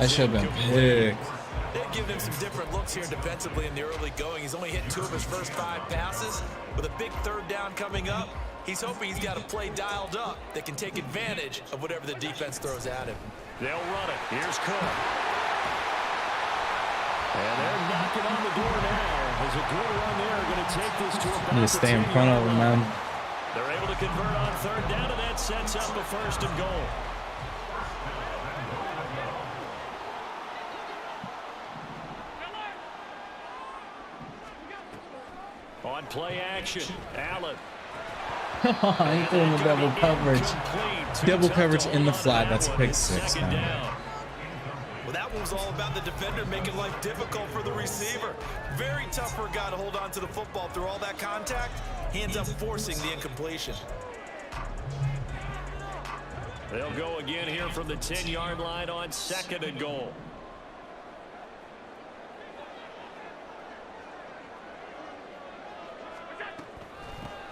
I should have been picked. They've given him some different looks here defensively in the early going. He's only hit 2 of his first 5 passes. With a big 3rd down coming up, he's hoping he's got a play dialed up that can take advantage of whatever the defense throws at him. They'll run it. Here's Cook. And they're knocking on the door now. There's a good run there. Going to take this to about You just stay in front of him, man. They're able to convert on 3rd down, and that sets up a 1st and goal. On play action, Allen. I ain't doing the double coverage. Double coverage in the flat. That's a pick 6, man. Well, that was all about the defender making life difficult for the receiver. Very tough for a guy to hold on to the football through all that contact. He ends up forcing the incompletion. They'll go again here from the 10-yard line on 2nd and goal.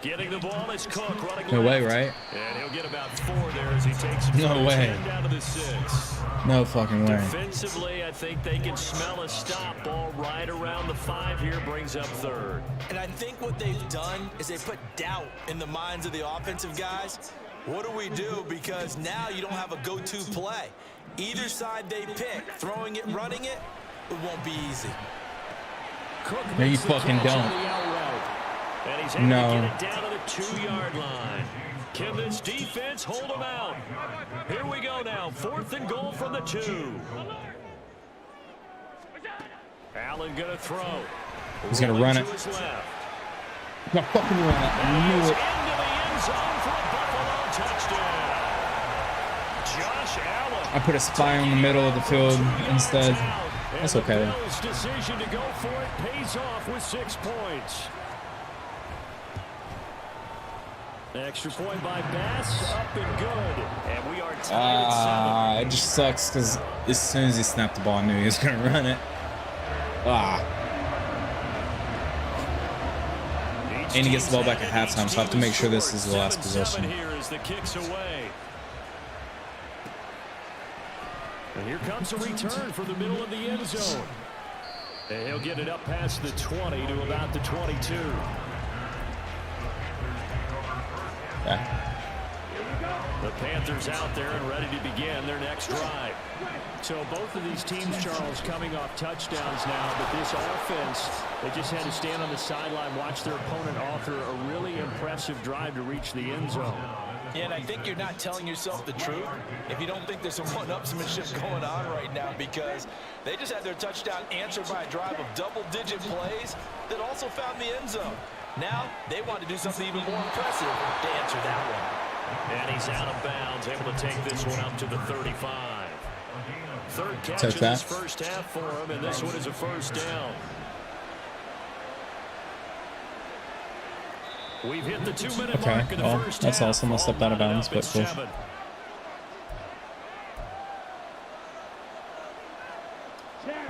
Getting the ball is Cook running No way, left. right? And he'll get about 4 there as he takes it No way. down to the 6. No fucking way. Defensively, I think they can smell a stop. Ball right around the 5 here, brings up 3rd. And I think what they've done is they put doubt in the minds of the offensive guys. What do we do? Because now you don't have a go-to play. Either side they pick, throwing it, running it, it won't be easy. Cook No, you makes the fucking catch on don't. the out route. And he's able No. to get it down to the 2-yard line. Can this defense hold him out? Here we go now. 4th and goal from the 2. Allen going to throw. He's going to run it. To his left. He's going to fucking run it. I knew Into it. the end zone for a Buffalo touchdown. Josh Allen. I put a spy in the middle of the field instead. That's okay. The Bills' decision to go for it pays off with 6 points. Extra point by Bass, up and good. And we are tied at 7. It just sucks because as soon as he snapped the ball, I knew he was going to run it. And he gets the ball back at halftime, so I have to make sure this is the last possession. Here as the kicks away. And here comes a return for the middle of the end zone. And he'll get it up past the 20 to about the 22. Yeah. The Panthers out there and ready to begin their next drive. So both of these teams, Charles, coming off touchdowns now, but this offense, they just had to stand on the sideline, watch their opponent author a really impressive drive to reach the end zone. Yeah, and I think you're not telling yourself the truth if you don't think there's some one-upsmanship going on right now, because they just had their touchdown answered by a drive of double-digit plays that also found the end zone. Now, they want to do something even more impressive to answer that one. And he's out of bounds, able to take this one up to the 35. Third catch Took in that. this first half for him, and this one is a first down. We've hit the 2-minute Okay, mark in the well, first that's half. awesome. I stepped out of bounds, but cool. 7.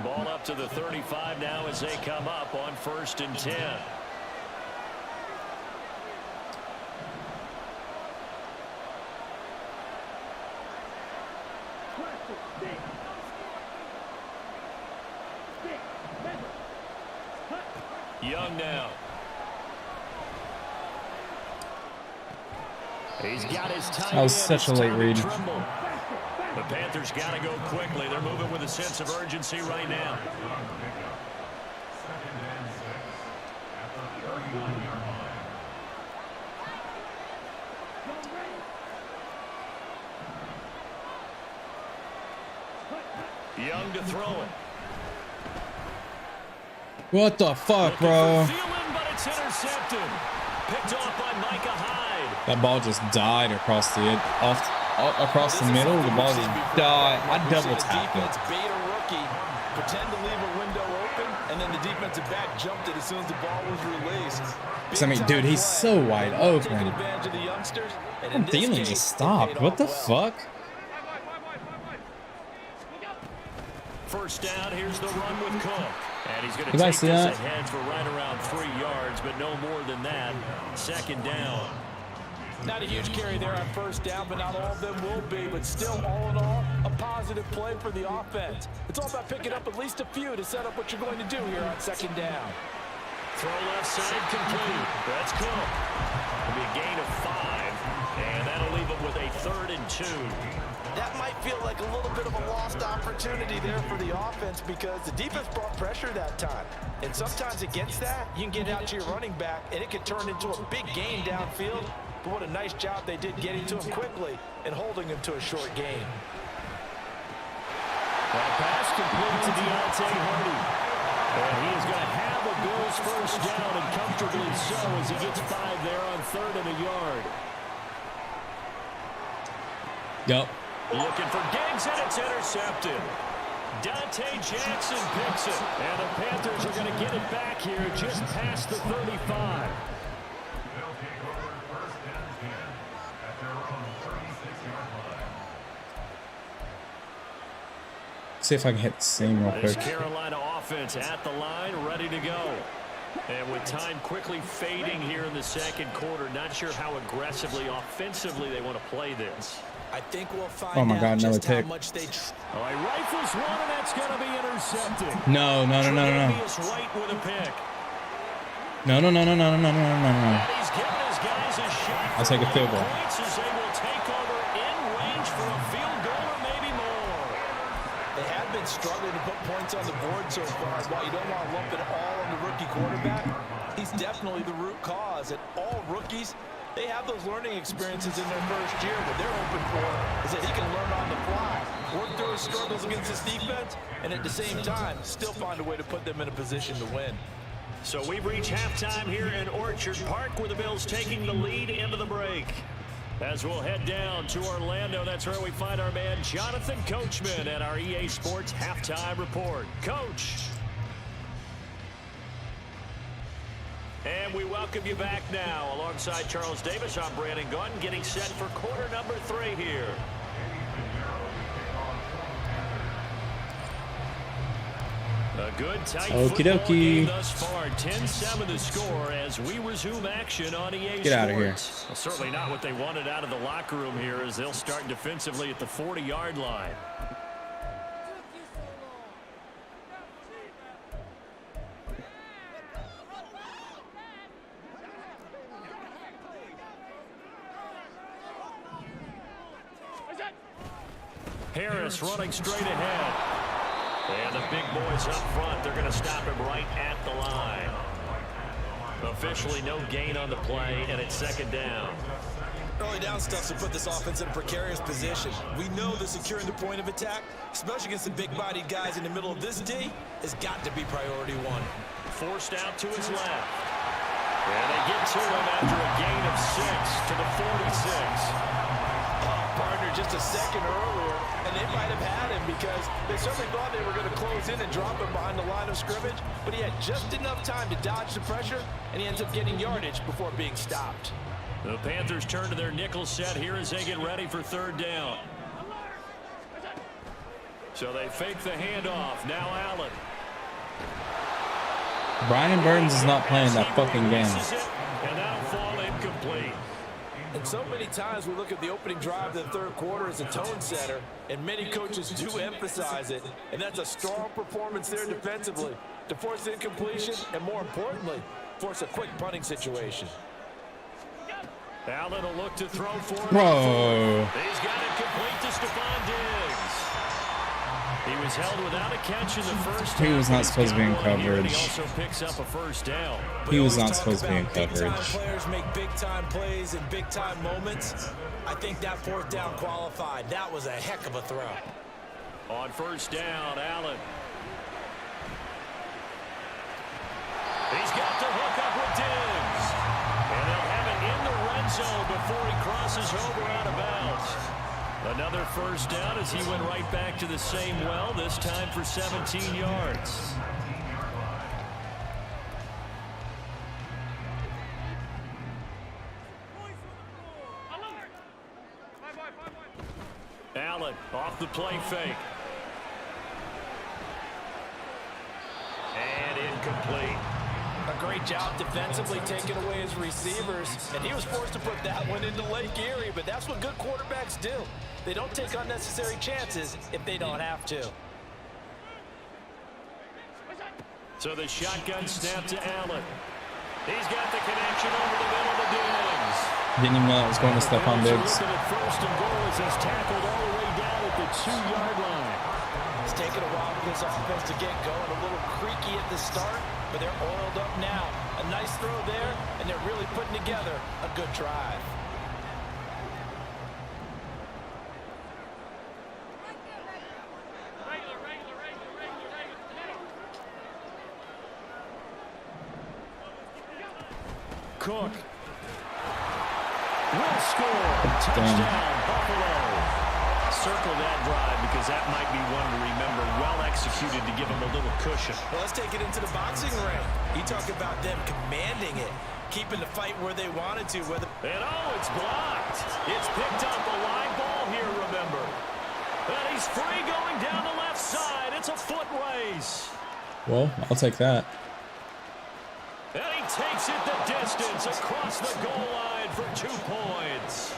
Ball up to the 35 now as they come up on 1st and 10. Young now. He's got his tight That was end. such a late read. The Panthers got to go quickly. They're moving with a sense of urgency right now. Young to throw it. What the fuck, bro? Thielen, but it's intercepted. Picked off by Micah Hyde. That ball just died across the across the middle. The ball just died. I double tapped it. Bait a rookie, pretend to leave a window open, and then the defensive back jumped it as soon as the ball was released. I mean, dude, he's so wide open. Taking advantage of the youngsters, and in this Thielen case, just it stopped. paid What off the well. fuck? First down, here's the run with Cook. And he's going to You take guys see this that? ahead for right around 3 yards, but no more than that. 2nd down. Not a huge carry there on first down, but not all of them will be. But still, all in all, a positive play for the offense. It's all about picking up at least a few to set up what you're going to do here on 2nd down. Throw left side complete. That's Cook. It'll be a gain of 5, and that'll leave him with a 3rd and 2. That might feel like a little bit of a lost opportunity there for the offense because the defense brought pressure that time. And sometimes against that, you can get out to your running back, and it can turn into a big gain downfield. But what a nice job they did getting to him quickly and holding him to a short gain. That pass complete to Deontay Hardy. And he is going to have a Bills first down, and comfortably so as he gets 5 there on 3rd and a yard. Yup. Looking for Giggs, and it's intercepted. Dante Jackson picks it, and the Panthers are going to get it back here just past the 35. See if I can hit the seam real This quick. Carolina offense at the line, ready to go. And with time quickly fading here in the 2nd quarter, not sure how aggressively, offensively they want to play this. I think we'll find Oh my out God, another just how pick. much they All right, rifles one, and that's going to be intercepted. No. Tre'Davious White with a pick. No. And he's giving his guys a shot. I'll take a field goal. Points as they will take over in range for a field goal or maybe more. They have been struggling to put points on the board so far. While you don't want to lump it all on the rookie quarterback, he's definitely the root cause. And all rookies, they have those learning experiences in their first year. What they're hoping for is that he can learn on the fly, work through his struggles against his defense, and at the same time, still find a way to put them in a position to win. So we've reached halftime here in Orchard Park, where the Bills taking the lead into the break. As we'll head down to Orlando, that's where we find our man Jonathan Coachman at our EA Sports Halftime Report. Coach. And we welcome you back now. Alongside Charles Davis, I'm Brandon Gunn, getting set for quarter number 3 here. A good tight football game thus far. 10-7 the score as we resume action on EA Sports. Get out of here. Well, certainly not what they wanted out of the locker room here as they'll start defensively at the 40-yard line. Harris running straight ahead. And the big boys up front, they're going to stop him right at the line. Officially no gain on the play, and it's second down. Early down stuff to put this offense in a precarious position. We know that securing the point of attack, especially against the big-bodied guys in the middle of this D, has got to be priority 1. Forced out to his left. And they get to him after a gain of 6 to the 46. Partner just a second earlier, and they might have had him because they certainly thought they were going to close in and drop him behind the line of scrimmage, but he had just enough time to dodge the pressure, and he ends up getting yardage before being stopped. The Panthers turn to their nickel set here as they get ready for third down. So they fake the handoff. Now Allen. Brian Burns is not playing that fucking game. And that'll fall incomplete. And so many times we look at the opening drive of the third quarter as a tone setter, and many coaches do emphasize it, and that's a strong performance there defensively to force incompletion and, more importantly, force a quick punting situation. Allen will look to throw for it. Whoa. He's got it complete to Stephon Diggs. He was held without a catch in the first half. He was not supposed to be in coverage. He also picks up a first down. He was not supposed to be in coverage. Players make big-time plays in big-time moments. I think that fourth down qualified. That was a heck of a throw. On first down, Allen. He's got to hook up with Diggs. And they'll have it in the red zone before he crosses over out of bounds. Another first down as he went right back to the same well, this time for 17 yards. Allen off the play fake. And incomplete. A great job defensively taking away his receivers, and he was forced to put that one into Lake Erie, but that's what good quarterbacks do. They don't take unnecessary chances if they don't have to. So the shotgun snap to Allen. He's got the connection over the middle to Diggs. Didn't even know it was going to Stephon Diggs. First and goal as he's tackled all the way down at the 2-yard line. It's taken a while for this offense to get going, a little creaky at the start, but they're oiled up now. A nice throw there, and they're really putting together a good drive. Cook will score. Touchdown, Buffalo. Circle that drive because that might be one to remember. Well executed to give them a little cushion. Well, let's take it into the boxing ring. You talk about them commanding it, keeping the fight where they wanted to. And it's blocked. It's picked up a line ball here, remember. And he's free going down the left side. It's a foot race. Well, I'll take that. And he takes it the distance across the goal line for 2 points.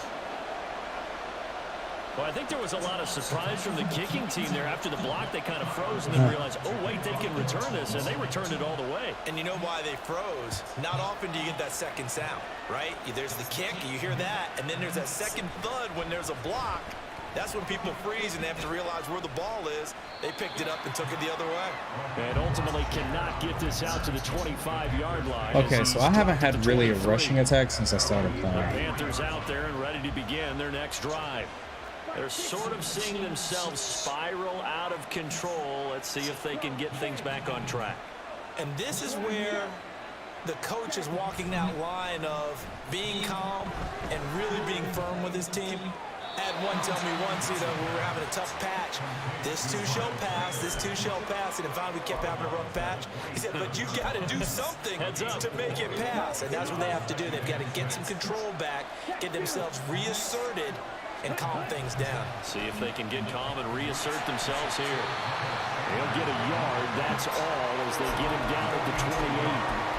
Well, I think there was a lot of surprise from the kicking team there. After the block, they kind of froze and then realized, oh, wait, they can return this, and they returned it all the way. And you know why they froze? Not often do you get that second sound, right? There's the kick, you hear that, and then there's that second thud when there's a block. That's when people freeze and they have to realize where the ball is. They picked it up and took it the other way. And ultimately cannot get this out to the 25-yard line. Okay, so I haven't had really a rushing attack since I started The playing. Panthers out there and ready to begin their next drive. They're sort of seeing themselves spiral out of control. Let's see if they can get things back on track. And this is where the coach is walking that line of being calm and really being firm with his team. Had one tell me once, we were having a tough patch. This too shall pass, this too shall pass. And finally we kept having a rough patch. He said, but you got to do something to make it pass. And that's what they have to do. They've got to get some control back, get themselves reasserted, and calm things down. See if they can get calm and reassert themselves here. They'll get a yard, that's all, as they get him down at the 28.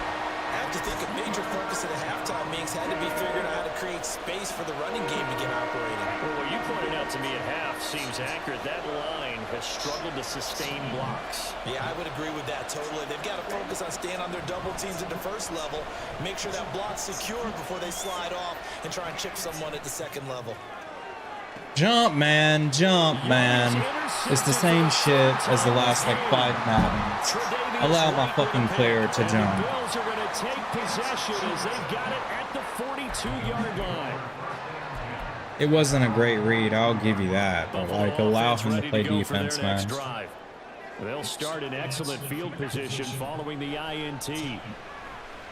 I have to think a major focus at the halftime meetings had to be figuring out how to create space for the running game to get operating. Well, what you pointed out to me at half seems accurate. That line has struggled to sustain blocks. Yeah, I would agree with that totally. They've got to focus on staying on their double teams at the first level, make sure that block's secure before they slide off and try and chip someone at the second level. Jump, man. Jump, man. It's the same shit as the last, like, 5 Maddens. Allow my fucking player to jump. The Bills are going to take possession as they've got it at the 42-yard line. It wasn't a great read, I'll give you that. But, like, allow him to play defense, man. They'll start in excellent field position following the INT.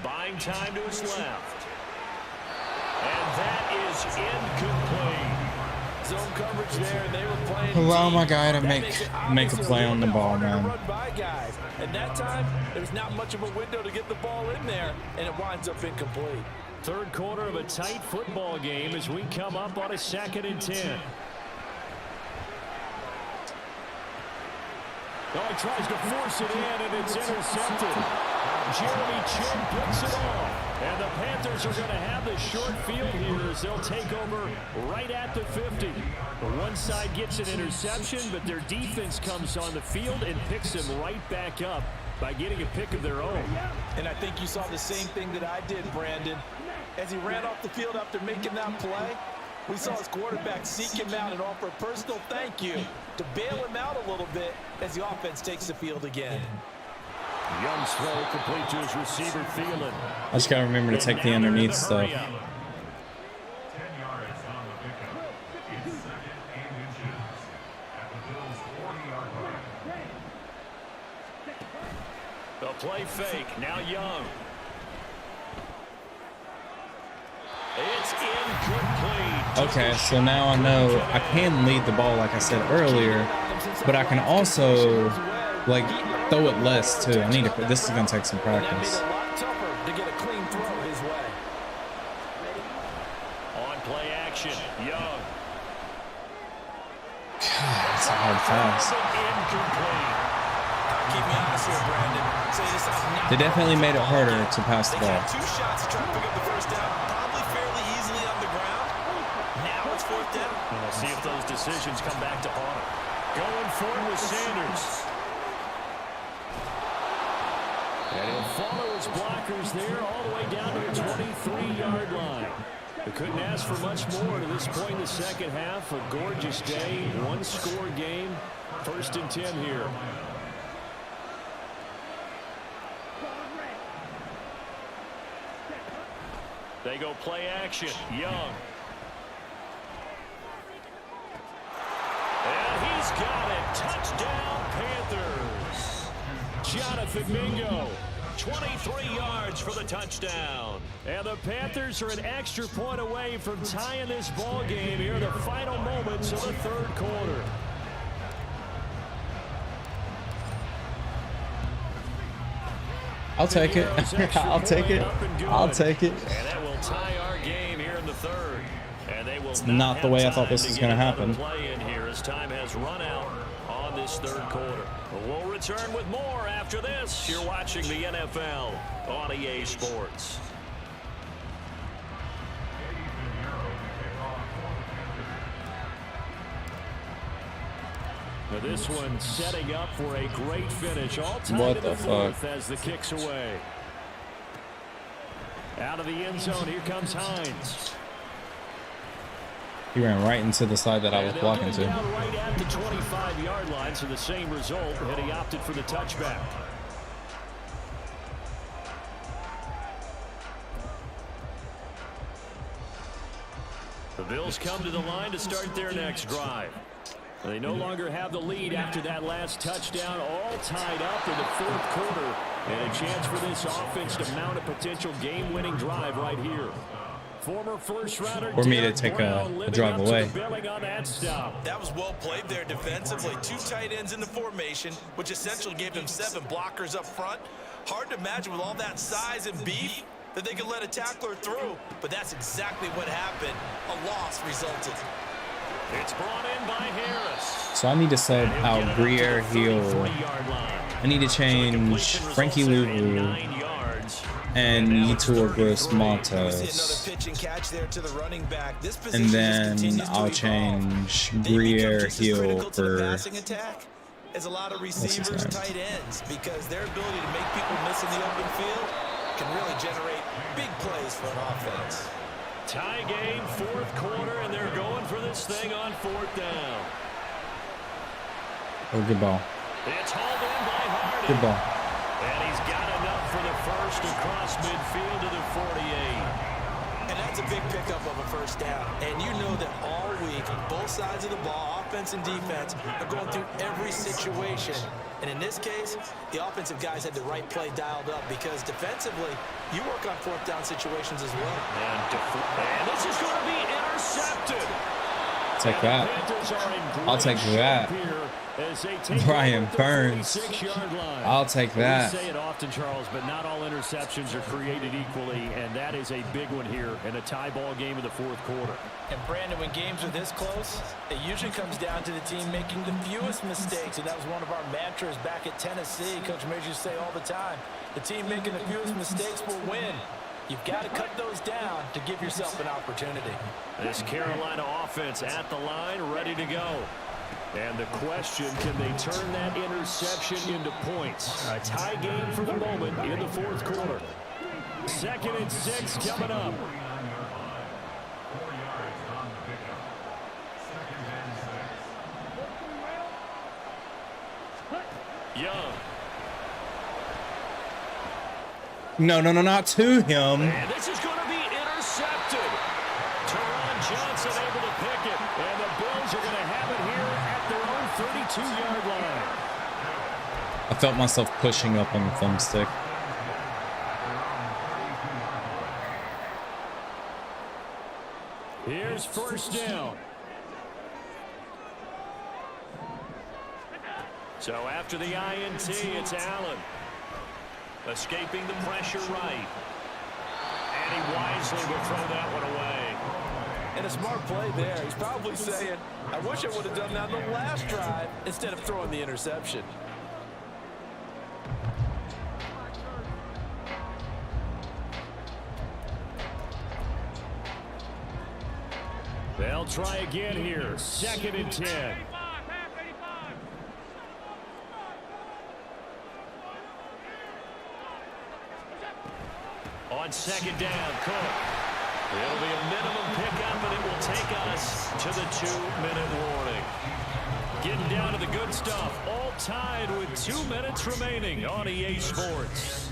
Buying time to his left. And that is incomplete. Zone coverage there, and they were playing. Allow my guy to make a play on the ball, man. And that time, there's not much of a window to get the ball in there, and it winds up incomplete. Third quarter of a tight football game as we come up on a 2nd and 10. Oh, he tries to force it in, and it's intercepted. Jeremy Chin picks it off. And the Panthers are going to have the short field here as they'll take over right at the 50. One side gets an interception, but their defense comes on the field and picks them right back up by getting a pick of their own. And I think you saw the same thing that I did, Brandon. As he ran off the field after making that play, we saw his quarterback seek him out and offer a personal thank you to bail him out a little bit as the offense takes the field again. Young's throw complete to his receiver, Thielen. I just gotta remember to take the underneath stuff. The play fake, now Young. It's incomplete. Okay, so now I know I can lead the ball like I said earlier, but I can also, like, throw it less too. I need to. This is gonna take some practice. To get a clean throw his way. On play action, Young. God, it's a hard pass. Incomplete. Keep me honest here, Brandon. They definitely made it harder to pass the ball. 2 shots to try to pick up the first down, probably fairly easily on the ground. Now it's 4th down. We'll see if those decisions come back to haunt him. Going for it with Sanders. And he'll follow his blockers there all the way down to the 23-yard line. We couldn't ask for much more to this point in the second half. A gorgeous day, one-score game. 1st and 10 here. They go play action. Young. And he's got it. Touchdown, Panthers. Jonathan Mingo, 23 yards for the touchdown. And the Panthers are an extra point away from tying this ball game here in the final moments of the 3rd quarter. I'll take it. I'll take it. I'll take it. And that will tie our game here in the 3rd. And they will it's not the way I thought this was going to happen. Play in here as time has run out on this 3rd quarter. We'll return with more after this. You're watching the NFL on EA Sports. Now this one setting up for a great finish. All time what in the the 4th fuck? as the kick's away. Out of the end zone, here comes Hines. He ran right into the side that I was blocking to. Right at the 25-yard line, so the same result, and he opted for the touchback. The Bills come to the line to start their next drive. They no longer have the lead after that last touchdown, all tied up in the 4th quarter. And a chance for this offense to mount a potential game-winning drive right here. Former first rounder For me to Derek take Brown a living drive up to away. the billing on that stop. That was well played there defensively. 2 tight ends in the formation, which essentially gave them 7 blockers up front. Hard to imagine with all that size and beef that they could let a tackler through, but that's exactly what happened. A loss resulted. It's brought in by Harris. So I need to sub And he'll out get it up to Greer, the Hill. 33-yard line. I need to So the change completion Frankie results there in Louvu 9 yards. and now it's Yetur 33. See Gross-Matos. another pitch and catch there to the running back. This position And just then continues to I'll evolve. change They become Greer, just as Hill critical to the for passing attack as a lot of his receivers, name? tight ends, because their ability to make people miss in the open field can really generate big plays for an offense. Tie game, 4th quarter, and they're going for this thing on 4th down. Oh, good ball. It's hauled in by Hardy. Good ball. And he's got enough for the first across midfield to the 48. And that's a big pickup of a first down. And you know that all week, both sides of the ball, offense and defense, are going through every situation. And in this case, the offensive guys had the right play dialed up because defensively, you work on 4th down situations as well. And this is going to be intercepted. Take that. Panthers are in great I'll take shape that. here as they take Brian over the Burns. 46-yard line. I'll take that. We say it often, Charles, but not all interceptions are created equally, and that is a big one here in a tie ball game in the 4th quarter. And Brandon, when games are this close, it usually comes down to the team making the fewest mistakes, and that was one of our mantras back at Tennessee. Coach Major used to say all the time, the team making the fewest mistakes will win. You've got to cut those down to give yourself an opportunity. This Carolina offense at the line, ready to go. And the question, can they turn that interception into points? A tie game for the moment in the 4th quarter. 2nd and 6 coming up. Young. No, not to him. And this is going to be intercepted. Teron Johnson able to pick it. And the Bills are going to have it here at their own 32-yard line. I felt myself pushing up on the thumbstick. Here's 1st down. So after the INT, it's Allen. Escaping the pressure right. And he wisely will throw that one away. And a smart play there. He's probably saying, I wish I would have done that on the last drive instead of throwing the interception. They'll try again here. 2nd and 10. On 2nd down, Cook. It'll be a minimum pickup, and it will take us to the 2-minute warning. Getting down to the good stuff. All tied with 2 minutes remaining on EA Sports.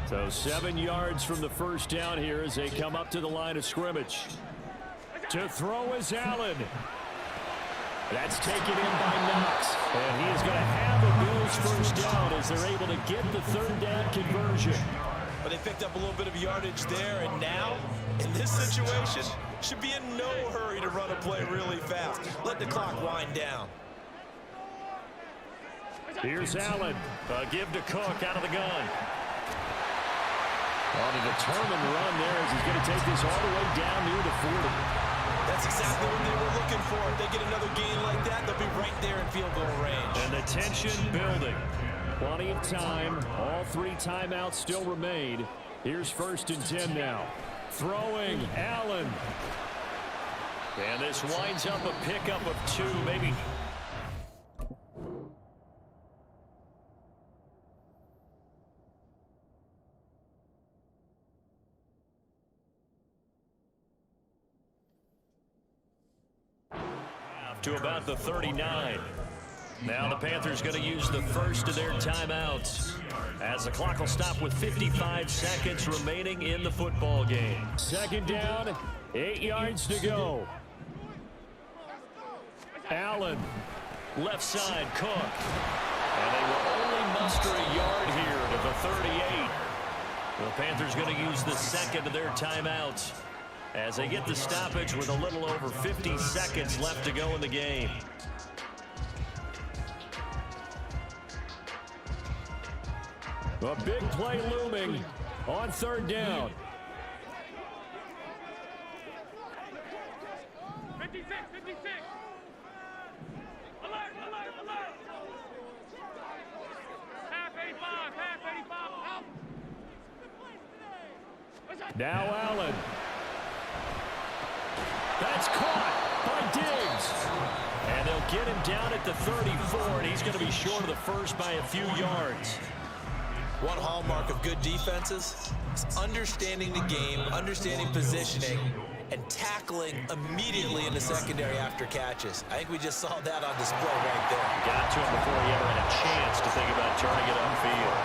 So 7 yards from the first down here as they come up to the line of scrimmage. To throw is Allen. That's taken in by Knox. And he is going to have the Bills first down as they're able to get the 3rd down conversion. But they picked up a little bit of yardage there, and now, in this situation, should be in no hurry to run a play really fast. Let the clock wind down. Here's Allen. A give to Cook out of the gun. On a determined run there as he's going to take this all the way down near the 40. That's exactly what they were looking for. If they get another gain like that, they'll be right there in field goal range. And the tension building. Plenty of time. All 3 timeouts still remain. Here's 1st and 10 now. Throwing Allen. And this winds up a pickup of 2, maybe. To about the 39. Now the Panthers going to use the first of their timeouts as the clock will stop with 55 seconds remaining in the football game. 2nd down, 8 yards to go. Allen, left side, Cook. And they will only muster a yard here to the 38. The Panthers going to use the 2nd of their timeouts. as they get the stoppage with a little over 50 seconds left to go in the game. A big play looming on 3rd down. 56. Alert. Half 85. Out. Now Allen. That's caught by Diggs. And they'll get him down at the 34, and he's going to be short of the first by a few yards. One hallmark of good defenses is understanding the game, understanding positioning, and tackling immediately in the secondary after catches. I think we just saw that on display right there. Got to him before he ever had a chance to think about turning it upfield.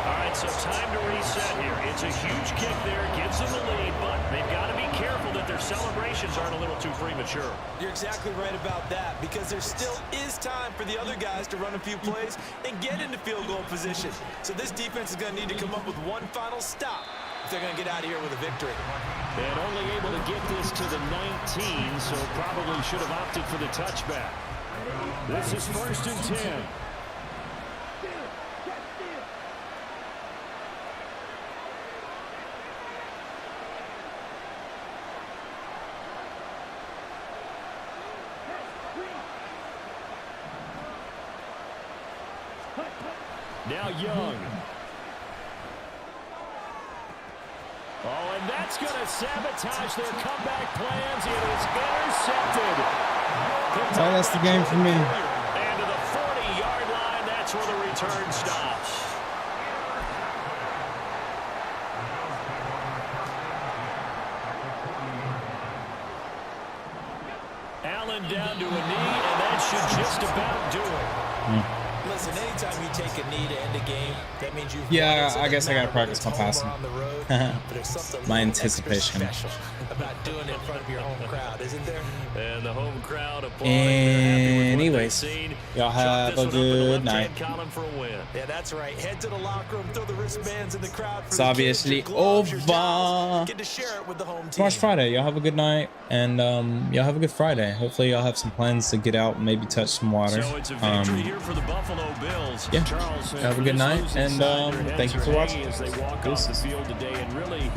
All right, so time to reset here. It's a huge kick there, gives them the lead, but they've got to be careful that their celebrations aren't a little too premature. You're exactly right about that, because there still is time for the other guys to run a few plays and get into field goal position. So this defense is going to need to come up with one final stop if they're going to get out of here with a victory. And only able to get this to the 19, so probably should have opted for the touchback. This is 1st and 10. Now Young. Oh, and that's going to sabotage their comeback plans. It is intercepted. Oh, that's the game for me. And to the 40-yard line, that's where the return stops. Allen down to a knee, and that should just about do it. Listen, anytime you take a knee to end a game, that means you've Yeah, won. I guess I gotta practice my Whether it's passing. home or on the road, but there's something My a little extra anticipation. special about doing it in front of your home crowd, isn't there? And the home crowd applauding. They're happy with what they've Anyways, seen. y'all Chalk have this a one up in the good left-hand night. column for a win. Yeah, that's right. Head to the locker room, throw the wristbands in the crowd for It's the kids, obviously your gloves, your over. towels. Get to share it with the home team. Tomorrow's Friday. Y'all have a good night, and y'all have a good Friday. Hopefully, y'all have some plans to get out and maybe touch some water. So it's a victory here for the Buffalo Bills. Yeah. Charles, Have a good night, and thank you for watching. as they walk off the field today, and really